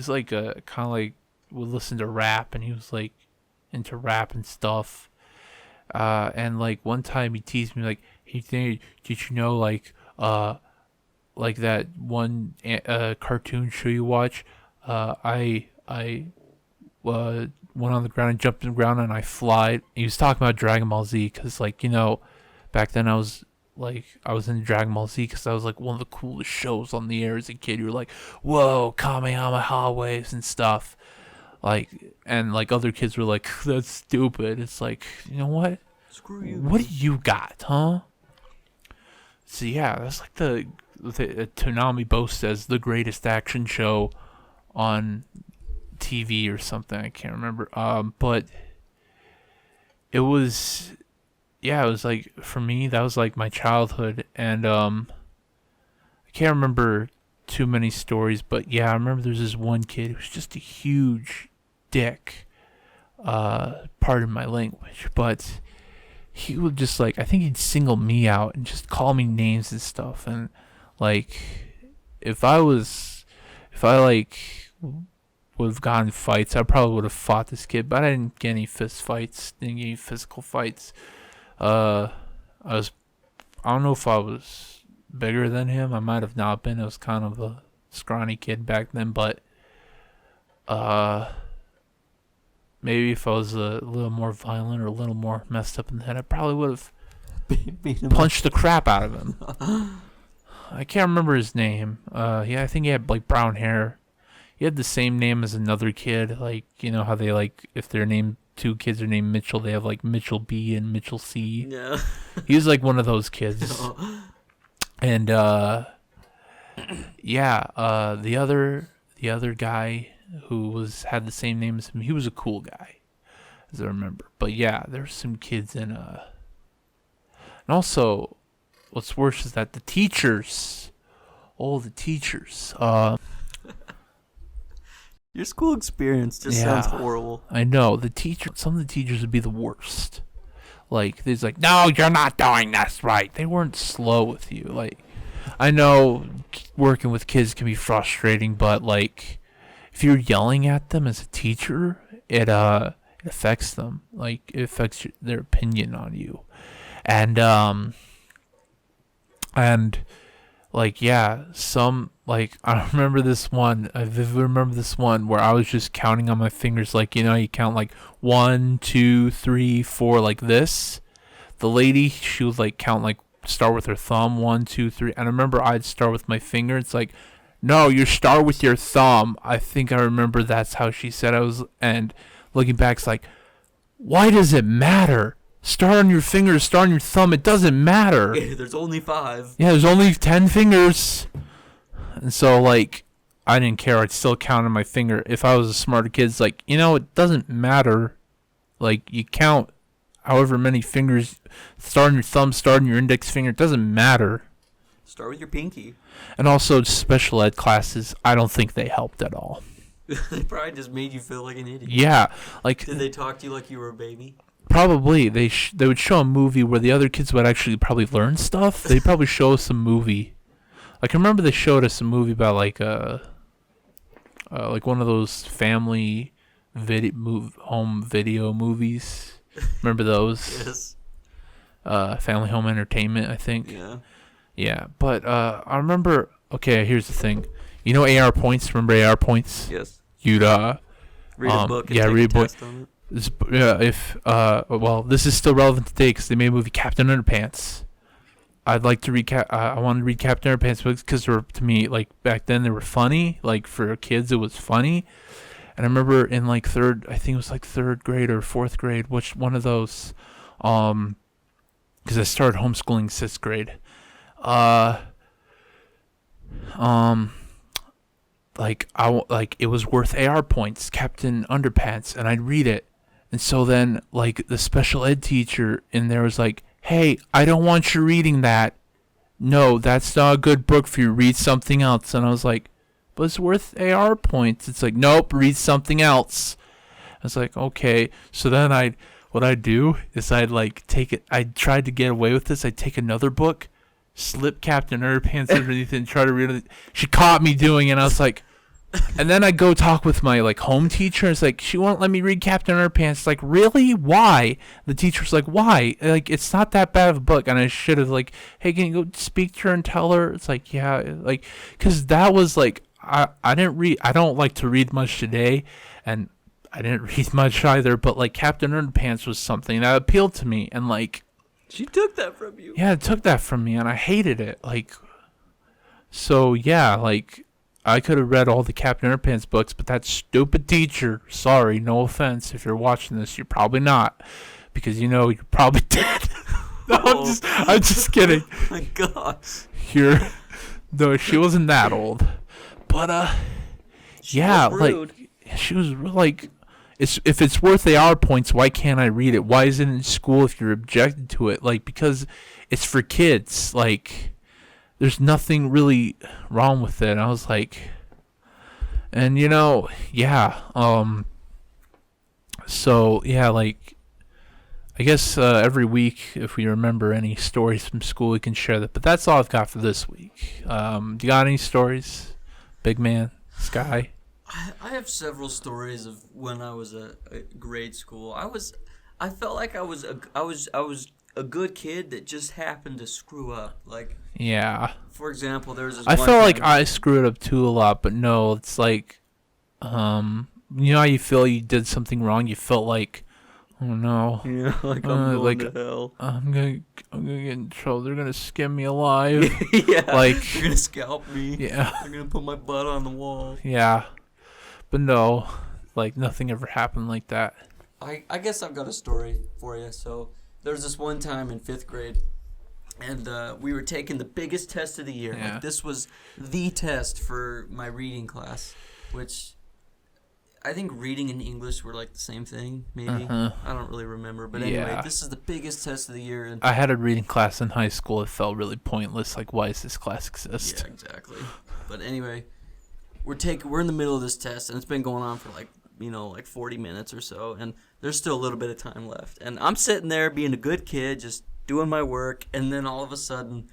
[SPEAKER 1] a kind of would listen to rap, and he was into rap and stuff. And one time he teased me hey, did you know that one cartoon show you watch? I went on the ground and jumped on the ground and I flied. He was talking about Dragon Ball Z because back then I was into Dragon Ball Z because I was one of the coolest shows on the air as a kid. You were whoa, Kamehameha waves and stuff. And other kids were that's stupid. It's you know what?
[SPEAKER 2] Screw you.
[SPEAKER 1] What do you got, huh? So yeah, that's the Toonami boasts as the greatest action show on TV or something. I can't remember. But it was, it was for me, that was my childhood, and I can't remember too many stories, but yeah, I remember there's this one kid who was just a huge dick. Pardon my language, but he would just like, I think he'd single me out and just call me names and stuff. And like, if I like would have gotten in fights, I probably would have fought this kid, but I didn't get any fist fights, didn't get any physical fights. I don't know if I was bigger than him. I might have not been. I was kind of a scrawny kid back then, but maybe if I was a little more violent or a little more messed up in the head, I probably would have punched the crap out of him. I can't remember his name. Yeah, I think he had like brown hair. He had the same name as another kid. Like, you know how they like, if they're named, two kids are named Mitchell, they have like Mitchell B and Mitchell C.
[SPEAKER 2] Yeah.
[SPEAKER 1] He was like one of those kids. And yeah, the other guy who had the same name as him, he was a cool guy, as I remember. But yeah, there's some kids in and also what's worse is that the teachers,
[SPEAKER 2] your school experience just sounds horrible.
[SPEAKER 1] I know. Some of the teachers would be the worst. Like, there's like, no, you're not doing this right. They weren't slow with you. Like, I know working with kids can be frustrating, but like, if you're yelling at them as a teacher, it affects them. Like, it affects their opinion on you. And like, yeah, I remember this one. I vividly remember this one where I was just counting on my fingers, like, you know, you count like 1, 2, 3, 4, like this. The lady, she would like count, like, start with her thumb, 1, 2, 3. And I remember I'd start with my finger. It's like, no, you start with your thumb. I think I remember that's how she said and looking back, it's like, why does it matter? Start on your fingers, start on your thumb. It doesn't matter.
[SPEAKER 2] There's only 5.
[SPEAKER 1] Yeah, there's only 10 fingers. And so, like, I didn't care. I'd still count on my finger. If I was a smarter kid, it's like, you know, it doesn't matter. Like, you count however many fingers. Start on your thumb, start on your index finger. It doesn't matter.
[SPEAKER 2] Start with your pinky.
[SPEAKER 1] And also, special ed classes, I don't think they helped at all.
[SPEAKER 2] They probably just made you feel like an idiot.
[SPEAKER 1] Yeah. Like,
[SPEAKER 2] did they talk to you like you were a baby?
[SPEAKER 1] Probably. They would show a movie where the other kids would actually probably learn stuff. They'd probably show us a movie. Like, I remember they showed us a movie about like one of those family home video movies. Remember those?
[SPEAKER 2] Yes.
[SPEAKER 1] Family home entertainment, I think.
[SPEAKER 2] Yeah.
[SPEAKER 1] Yeah, but I remember. Okay, here's the thing. You know AR points? Remember AR points?
[SPEAKER 2] Yes.
[SPEAKER 1] You'd
[SPEAKER 2] read a book. And
[SPEAKER 1] read a book.
[SPEAKER 2] Test on it.
[SPEAKER 1] This is still relevant today because they made a movie, Captain Underpants. I'd like to read. I want to read Captain Underpants books because to me, like back then, they were funny. Like for kids, it was funny. And I remember in like I think it was like third grade or fourth grade, which one of those, because I started homeschooling 6th grade. Like it was worth AR points, Captain Underpants, and I'd read it. And so then, like, the special ed teacher in there was like, hey, I don't want you reading that. No, that's not a good book for you. Read something else. And I was like, but it's worth AR points. It's like, nope, read something else. I was like, okay. So then what I'd do is I'd, like, take it. I tried to get away with this. I'd take another book, slip Captain Underpants underneath it, and try to read it. She caught me doing it, and I was like, and then I go talk with my like home teacher. It's like, she won't let me read Captain Underpants. It's like, really? Why? The teacher's like, why? Like, it's not that bad of a book. And I should have like, hey, can you go speak to her and tell her? It's like, yeah, like, because that was like, I didn't read. I don't like to read much today, and I didn't read much either. But like, Captain Underpants was something that appealed to me, and like,
[SPEAKER 2] she took that from you.
[SPEAKER 1] Yeah, it took that from me, and I hated it. Like, so yeah, like. I could have read all the Captain Underpants books, but that stupid teacher, sorry, no offense, if you're watching this, you're probably not, because you know you're probably dead. No, I'm just kidding.
[SPEAKER 2] Oh my gosh.
[SPEAKER 1] No, she wasn't that old, but yeah, like she was like, if it's worth AR points, why can't I read it? Why is it in school if you're objected to it? Like, because it's for kids, like. There's nothing really wrong with it. And I was like, and you know, yeah. So yeah, like, I guess every week, if we remember any stories from school, we can share that. But that's all I've got for this week. Do you got any stories, big man, Sky?
[SPEAKER 2] I have several stories of when I was at grade school. I felt like I was a good kid that just happened to screw up. Like,
[SPEAKER 1] yeah.
[SPEAKER 2] For example, there's this
[SPEAKER 1] I
[SPEAKER 2] one
[SPEAKER 1] felt like
[SPEAKER 2] time-
[SPEAKER 1] I screwed up too a lot, but no, it's like, you know how you feel you did something wrong? You felt like, oh no.
[SPEAKER 2] Yeah, like I'm going to hell.
[SPEAKER 1] I'm gonna get in trouble. They're gonna skin me alive.
[SPEAKER 2] Yeah.
[SPEAKER 1] Like,
[SPEAKER 2] they're gonna scalp me.
[SPEAKER 1] Yeah.
[SPEAKER 2] They're gonna put my butt on the wall.
[SPEAKER 1] Yeah. But no, like nothing ever happened like that.
[SPEAKER 2] I guess I've got a story for you. So there was this one time in 5th grade, and we were taking the biggest test of the year.
[SPEAKER 1] Yeah.
[SPEAKER 2] Like, this was the test for my reading class, which I think reading and English were like the same thing, maybe.
[SPEAKER 1] Uh-huh.
[SPEAKER 2] I don't really remember. But anyway,
[SPEAKER 1] Yeah.
[SPEAKER 2] this is the biggest test of the year. And
[SPEAKER 1] I had a reading class in high school. It felt really pointless. Like, why does this class exist?
[SPEAKER 2] yeah, exactly. But anyway, we're in the middle of this test, and it's been going on for like 40 minutes or so, and there's still a little bit of time left. And I'm sitting there being a good kid, just doing my work, and then all of a sudden,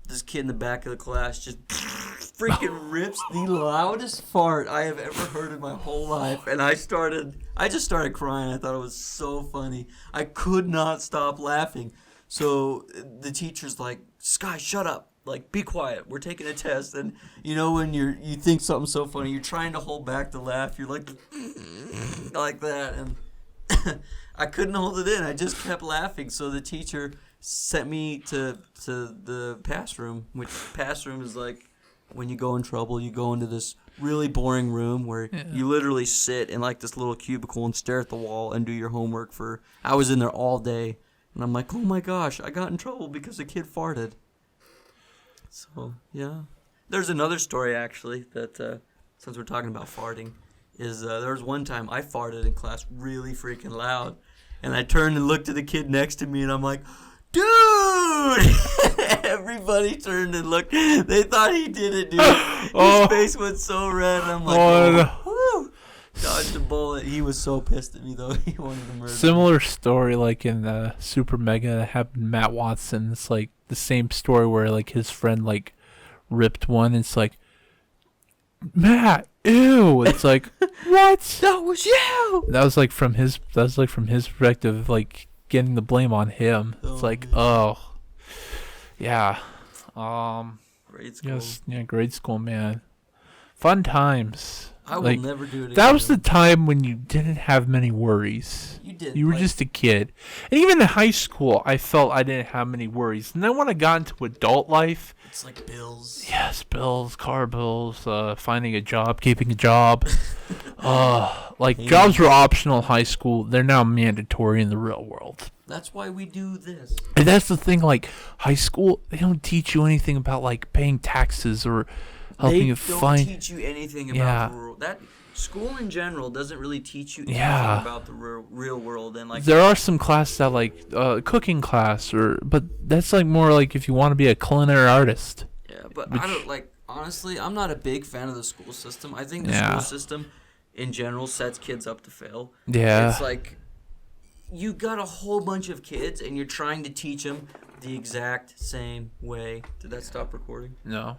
[SPEAKER 2] this kid in the back of the class just freaking rips the loudest fart I have ever heard in my whole life. And I just started crying. I thought it was so funny. I could not stop laughing. So the teacher's like, Sky, shut up. Like, be quiet. We're taking a test. And you know when you think something's so funny, you're trying to hold back the laugh. You're like that. And I couldn't hold it in. I just kept laughing. So the teacher sent me to the pass room, which pass room is like when you go in trouble, you go into this really boring room where you literally sit in like this little cubicle and stare at the wall and do your homework I was in there all day. And I'm like, oh my gosh, I got in trouble because a kid farted. So, yeah. There's another story, actually, that since we're talking about farting, is there was one time I farted in class really freaking loud. And I turned and looked at the kid next to me, and I'm like, dude! Everybody turned and looked. They thought he did it, dude. His face went so red. I'm like, woo! Dodged a bullet. He was so pissed at me, though. He wanted to murder me.
[SPEAKER 1] Similar story like in Super Mega that happened to Matt Watson. It's like the same story where like his friend like ripped one. It's like, Matt, ew. It's like, what?
[SPEAKER 2] That was you.
[SPEAKER 1] That was like from his perspective, like getting the blame on him. It's like,
[SPEAKER 2] man.
[SPEAKER 1] oh, yeah.
[SPEAKER 2] Grade school.
[SPEAKER 1] Yes, yeah, grade school, man. Fun times.
[SPEAKER 2] I will
[SPEAKER 1] like,
[SPEAKER 2] never do it again.
[SPEAKER 1] That was the time when you didn't have many worries.
[SPEAKER 2] You did.
[SPEAKER 1] You were just a kid. And even in high school, I felt I didn't have many worries. And then when I got into adult life,
[SPEAKER 2] it's like bills.
[SPEAKER 1] Yes, bills, car bills, finding a job, keeping a job. Jobs were optional in high school. They're now mandatory in the real world.
[SPEAKER 2] That's why we do this.
[SPEAKER 1] And that's the thing, like, high school, they don't teach you anything about, like, paying taxes or helping you find...
[SPEAKER 2] They don't teach you anything about the world. That school in general doesn't really teach you anything about the real world. And like,
[SPEAKER 1] there are some classes that, like, cooking class, but that's, like, more like if you want to be a culinary artist.
[SPEAKER 2] Yeah, but I don't, like, honestly, I'm not a big fan of the school system. I think the school system in general sets kids up to fail.
[SPEAKER 1] Yeah.
[SPEAKER 2] It's like, you got a whole bunch of kids and you're trying to teach them the exact same way. Did that stop recording?
[SPEAKER 1] No.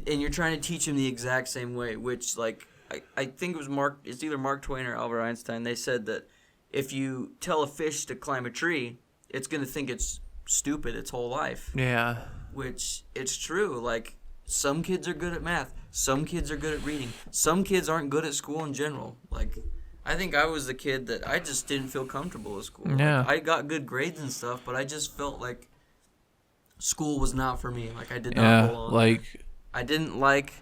[SPEAKER 2] And you're trying to teach them the exact same way, which, like, I think it was it's either Mark Twain or Albert Einstein. They said that if you tell a fish to climb a tree, it's going to think it's stupid its whole life.
[SPEAKER 1] Yeah.
[SPEAKER 2] Which, it's true. Like, some kids are good at math. Some kids are good at reading. Some kids aren't good at school in general. Like, I think I was the kid that I just didn't feel comfortable at school.
[SPEAKER 1] Yeah.
[SPEAKER 2] Like, I got good grades and stuff, but I just felt like school was not for me. Like, I did not belong.
[SPEAKER 1] Like,
[SPEAKER 2] I didn't like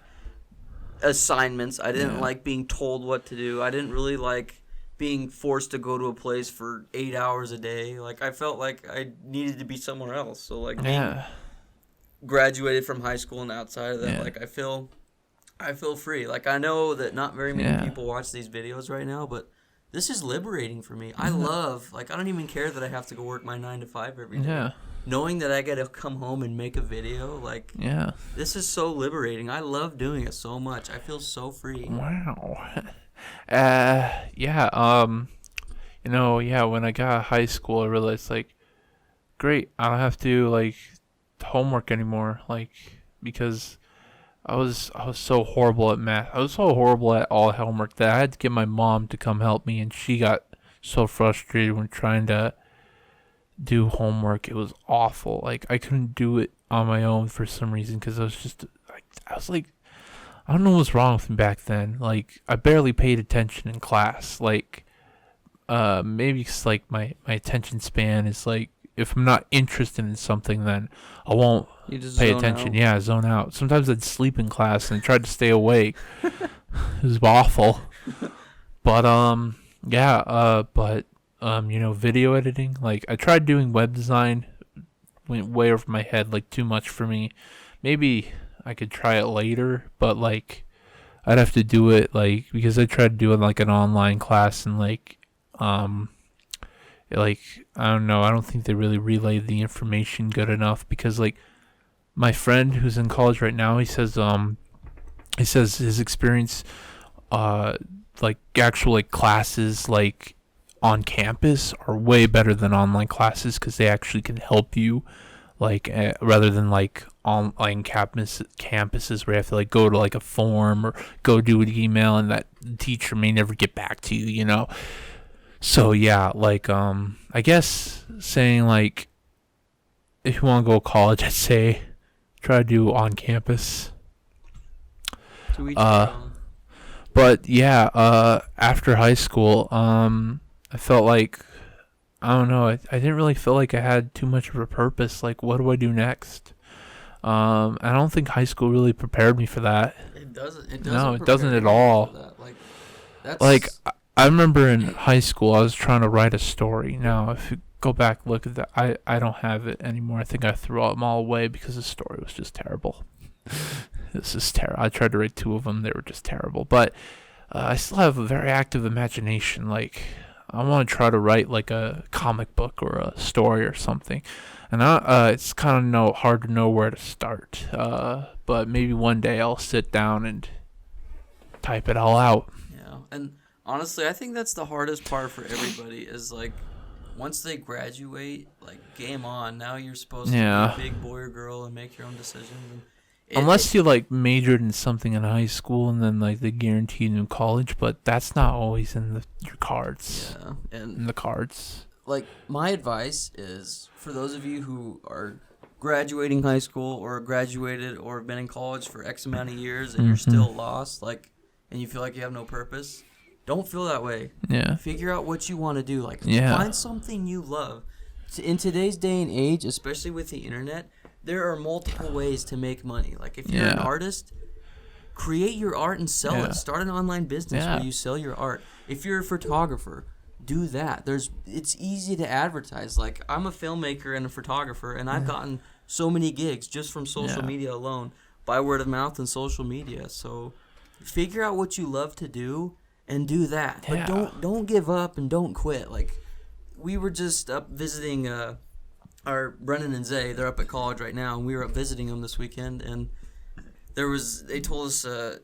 [SPEAKER 2] assignments. I didn't like being told what to do. I didn't really like being forced to go to a place for 8 hours a day. Like, I felt like I needed to be somewhere else. So, like, being graduated from high school and outside of that, like, I feel free. Like, I know that not very many people watch these videos right now, but this is liberating for me. I love, like, I don't even care that I have to go work my 9 to 5 every day.
[SPEAKER 1] Yeah.
[SPEAKER 2] Knowing that I got to come home and make a video, like, this is so liberating. I love doing it so much. I feel so free.
[SPEAKER 1] Wow. Yeah, when I got out of high school, I realized, like, great, I don't have to do, like, homework anymore, like, because I was so horrible at math. I was so horrible at all homework that I had to get my mom to come help me, and she got so frustrated when trying to do homework. It was awful. Like, I couldn't do it on my own for some reason because I was just like, I don't know what's wrong with me back then. Like, I barely paid attention in class. Like, maybe it's like my attention span is like, if I'm not interested in something, then I won't pay attention.
[SPEAKER 2] Out.
[SPEAKER 1] Yeah, zone out. Sometimes I'd sleep in class and tried to stay awake. It was awful. But video editing. Like, I tried doing web design, went way over my head. Like, too much for me. Maybe I could try it later, but like, I'd have to do it like because I tried to do it like an online class and like I don't know. I don't think they really relayed the information good enough because like my friend who's in college right now, he says his experience like actual like classes like on campus are way better than online classes because they actually can help you like rather than like online campuses where you have to like go to like a form or go do an email and that teacher may never get back to you. So yeah, like I guess saying like if you want to go to college, I'd say try to do on campus. But yeah, after high school, I felt like I don't know, I didn't really feel like I had too much of a purpose. Like, what do I do next? I don't think high school really prepared me for that.
[SPEAKER 2] It doesn't.
[SPEAKER 1] No, it doesn't at all. Like, I remember in high school, I was trying to write a story. Now, if you go back look at that, I don't have it anymore. I think I threw them all away because the story was just terrible. This is terrible. I tried to write 2 of them. They were just terrible. But I still have a very active imagination. Like, I want to try to write like a comic book or a story or something. And it's kind of hard to know where to start. But maybe one day I'll sit down and type it all out.
[SPEAKER 2] Yeah, and honestly, I think that's the hardest part for everybody is like once they graduate, like game on. Now you're supposed to be a big boy or girl and make your own decisions.
[SPEAKER 1] Unless you like majored in something in high school and then like they guarantee you in college, but that's not always in your cards.
[SPEAKER 2] Yeah, and
[SPEAKER 1] in the cards.
[SPEAKER 2] Like my advice is for those of you who are graduating high school or graduated or have been in college for X amount of years and you're still lost, like, and you feel like you have no purpose, don't feel that way.
[SPEAKER 1] Yeah.
[SPEAKER 2] Figure out what you want to do. Like, find something you love. In today's day and age, especially with the internet, there are multiple ways to make money. Like, if you're an artist, create your art and sell it. Start an online business where you sell your art. If you're a photographer, do that. It's easy to advertise. Like, I'm a filmmaker and a photographer, and I've gotten so many gigs just from social media alone, by word of mouth and social media. So figure out what you love to do and do that. But don't give up and don't quit. Like, we were just up visiting our Brennan and Zay. They're up at college right now, and we were up visiting them this weekend, and they told us a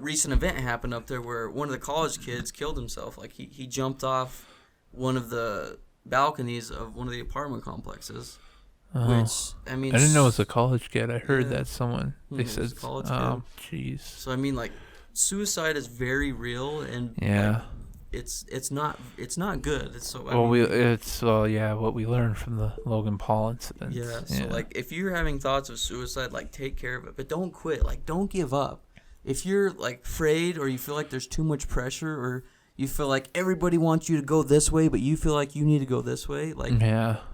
[SPEAKER 2] recent event happened up there where one of the college kids killed himself. Like, he jumped off one of the balconies of one of the apartment complexes. Which, I mean,
[SPEAKER 1] I didn't know it was a college kid. I heard that someone they said,
[SPEAKER 2] a college kid.
[SPEAKER 1] Oh, jeez.
[SPEAKER 2] So I mean, like, suicide is very real, and like, it's not good. It's so
[SPEAKER 1] what we learned from the Logan Paul incident.
[SPEAKER 2] So like, if you're having thoughts of suicide, like, take care of it, but don't quit. Like, don't give up. If you're like afraid or you feel like there's too much pressure or you feel like everybody wants you to go this way but you feel like you need to go this way, like,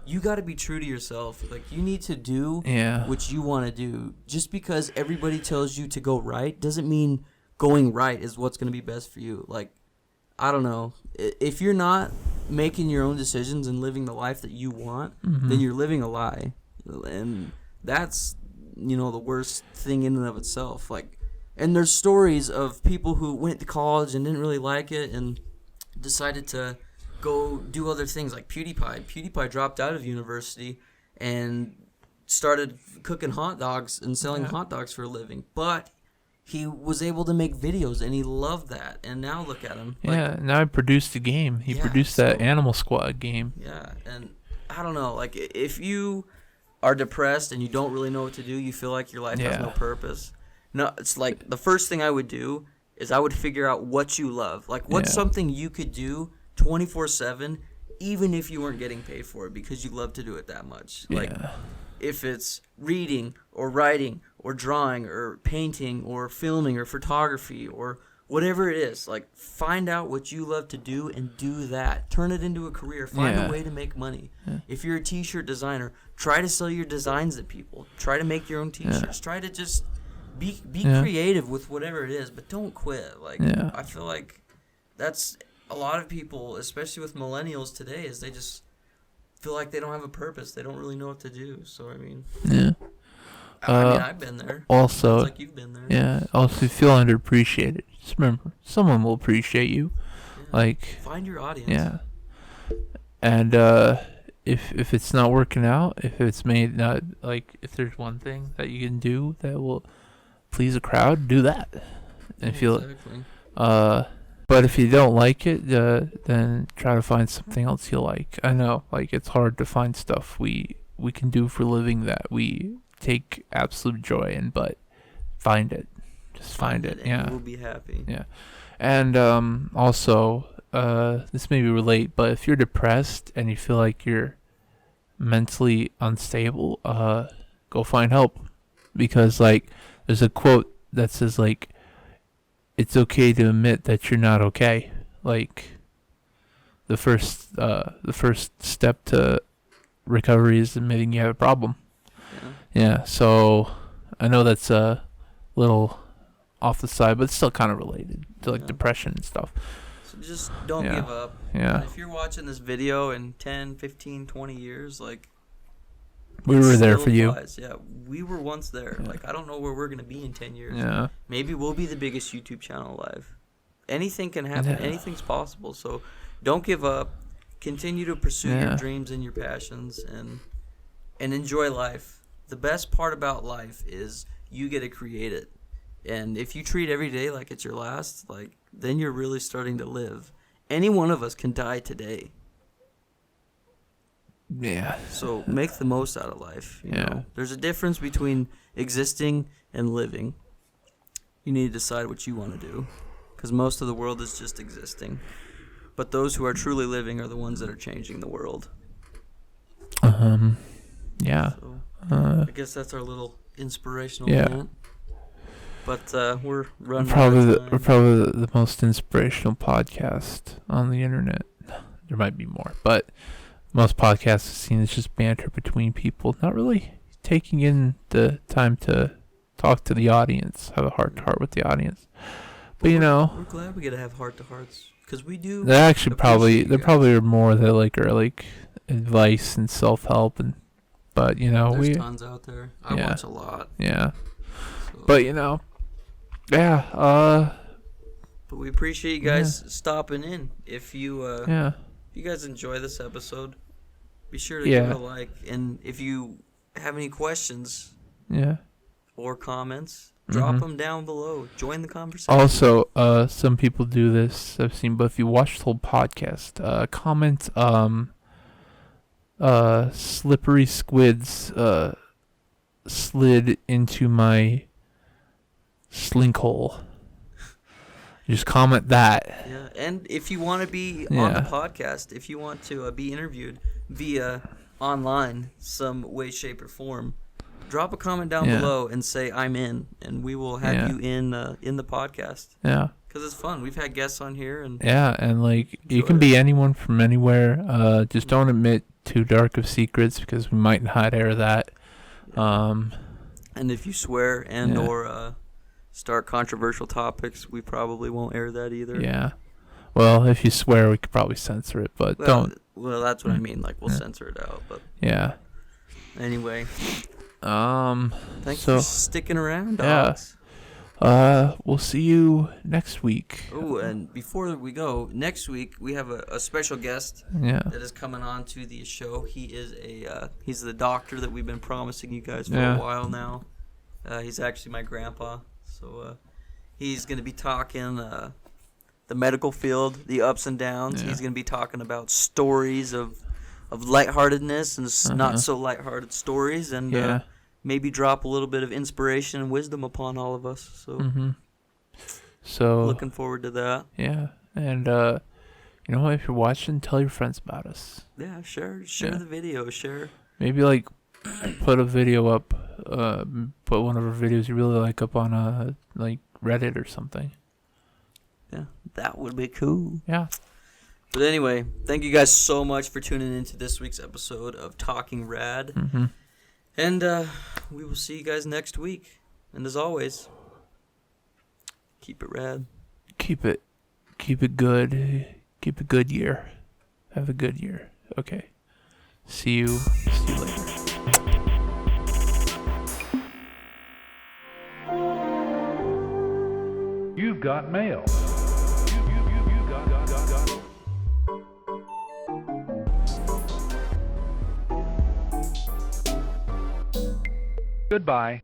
[SPEAKER 2] you got to be true to yourself. Like, you need to do what you want to do. Just because everybody tells you to go right doesn't mean going right is what's going to be best for you. Like, I don't know. If you're not making your own decisions and living the life that you want, then you're living a lie. And that's, the worst thing in and of itself. Like, and there's stories of people who went to college and didn't really like it and decided to go do other things, like PewDiePie. PewDiePie dropped out of university and started cooking hot dogs and selling hot dogs for a living. But he was able to make videos, and he loved that. And now look at him.
[SPEAKER 1] Yeah, now he produced a game. He produced that Animal Squad game.
[SPEAKER 2] Yeah, and I don't know. Like, if you are depressed and you don't really know what to do, you feel like your life has no purpose. No, it's like the first thing I would do is I would figure out what you love. Like, what's something you could do 24/7, even if you weren't getting paid for it, because you love to do it that much. Like, if it's reading or writing or drawing or painting or filming or photography or whatever it is, like, find out what you love to do and do that. Turn it into a career. Find a way to make money. If you're a t-shirt designer, try to sell your designs to people. Try to make your own t-shirts. Try to just be creative with whatever it is, but don't quit. Like, I feel like that's a lot of people, especially with millennials today, is they just feel like they don't have a purpose. They don't really know what to do. So, I mean, I've been there.
[SPEAKER 1] Also,
[SPEAKER 2] like you've been there.
[SPEAKER 1] Yeah. Also, you feel underappreciated. Just remember, someone will appreciate you.
[SPEAKER 2] Yeah.
[SPEAKER 1] Like,
[SPEAKER 2] find your audience.
[SPEAKER 1] Yeah. And if it's not working out, if it's made not like, if there's one thing that you can do that will please a crowd, do that. And
[SPEAKER 2] exactly.
[SPEAKER 1] But if you don't like it, then try to find something else you like. I know, like, it's hard to find stuff we can do for a living that we take absolute joy in, but find it. Just find it.
[SPEAKER 2] And you will be happy.
[SPEAKER 1] Yeah. And also, this may be relate, but if you're depressed and you feel like you're mentally unstable, go find help. Because, like, there's a quote that says, like, it's okay to admit that you're not okay. Like, the first step to recovery is admitting you have a problem. Yeah, so I know that's a little off the side, but it's still kind of related to, like, depression and stuff.
[SPEAKER 2] So just don't give up.
[SPEAKER 1] Yeah.
[SPEAKER 2] And if you're watching this video in 10, 15, 20 years, like,
[SPEAKER 1] we were there for you.
[SPEAKER 2] Yeah, we were once there. Yeah. Like, I don't know where we're going to be in 10 years.
[SPEAKER 1] Yeah.
[SPEAKER 2] Maybe we'll be the biggest YouTube channel alive. Anything can happen. Yeah. Anything's possible. So don't give up. Continue to pursue your dreams and your passions, and enjoy life. The best part about life is you get to create it. And if you treat every day like it's your last, like, then you're really starting to live. Any one of us can die today.
[SPEAKER 1] Yeah.
[SPEAKER 2] So make the most out of life. You know? There's a difference between existing and living. You need to decide what you want to do, because most of the world is just existing. But those who are truly living are the ones that are changing the world.
[SPEAKER 1] Yeah.
[SPEAKER 2] So, I guess that's our little inspirational moment. But we're running.
[SPEAKER 1] We're probably the most inspirational podcast on the internet. There might be more, but most podcasts I've seen is just banter between people, not really taking in the time to talk to the audience, have a heart-to-heart with the audience. But
[SPEAKER 2] we're glad we get to have heart-to-hearts, because we do.
[SPEAKER 1] They actually probably are more that are like advice and self-help, and
[SPEAKER 2] there's tons out there. I watch a lot.
[SPEAKER 1] Yeah, so. But
[SPEAKER 2] But we appreciate you guys stopping in. If you if you guys enjoy this episode, be sure to give it a like. And if you have any questions or comments, drop them down below. Join the conversation.
[SPEAKER 1] Also, some people do this, I've seen, but if you watch the whole podcast, comment slippery squids slid into my slink hole. Just comment that.
[SPEAKER 2] Yeah, and if you want to be on the podcast, if you want to be interviewed via online, some way, shape, or form, drop a comment down below and say I'm in, and we will have you in the podcast.
[SPEAKER 1] Yeah.
[SPEAKER 2] Because it's fun. We've had guests on here, and
[SPEAKER 1] and like you can be anyone from anywhere. Just don't admit too dark of secrets, because we might not air that.
[SPEAKER 2] And if you swear and or start controversial topics, we probably won't air that either.
[SPEAKER 1] Yeah. Well, if you swear, we could probably censor it, but don't.
[SPEAKER 2] Well, that's what I mean. Like, we'll censor it out, but.
[SPEAKER 1] Yeah.
[SPEAKER 2] Anyway. Thanks for sticking around, dogs.
[SPEAKER 1] We'll see you next week.
[SPEAKER 2] Oh, and before we go, next week we have a special guest that is coming on to the show. He is he's the doctor that we've been promising you guys for a while now. He's actually my grandpa. So He's going to be talking the medical field, the ups and downs.
[SPEAKER 1] Yeah.
[SPEAKER 2] He's going to be talking about stories of lightheartedness and not so lighthearted stories, and maybe drop a little bit of inspiration and wisdom upon all of us. So,
[SPEAKER 1] so
[SPEAKER 2] looking forward to that.
[SPEAKER 1] Yeah, and you know what? If you're watching, tell your friends about us.
[SPEAKER 2] Yeah, share the video. Share.
[SPEAKER 1] Maybe like put a video up. Put one of our videos you really like up on like Reddit or something.
[SPEAKER 2] Yeah, that would be cool.
[SPEAKER 1] Yeah.
[SPEAKER 2] But anyway, thank you guys so much for tuning into this week's episode of Talking Rad. And we will see you guys next week. And as always, keep it rad. Keep it good. Keep a good year. Have a good year. Okay. See you later.
[SPEAKER 3] You've got mail. Goodbye.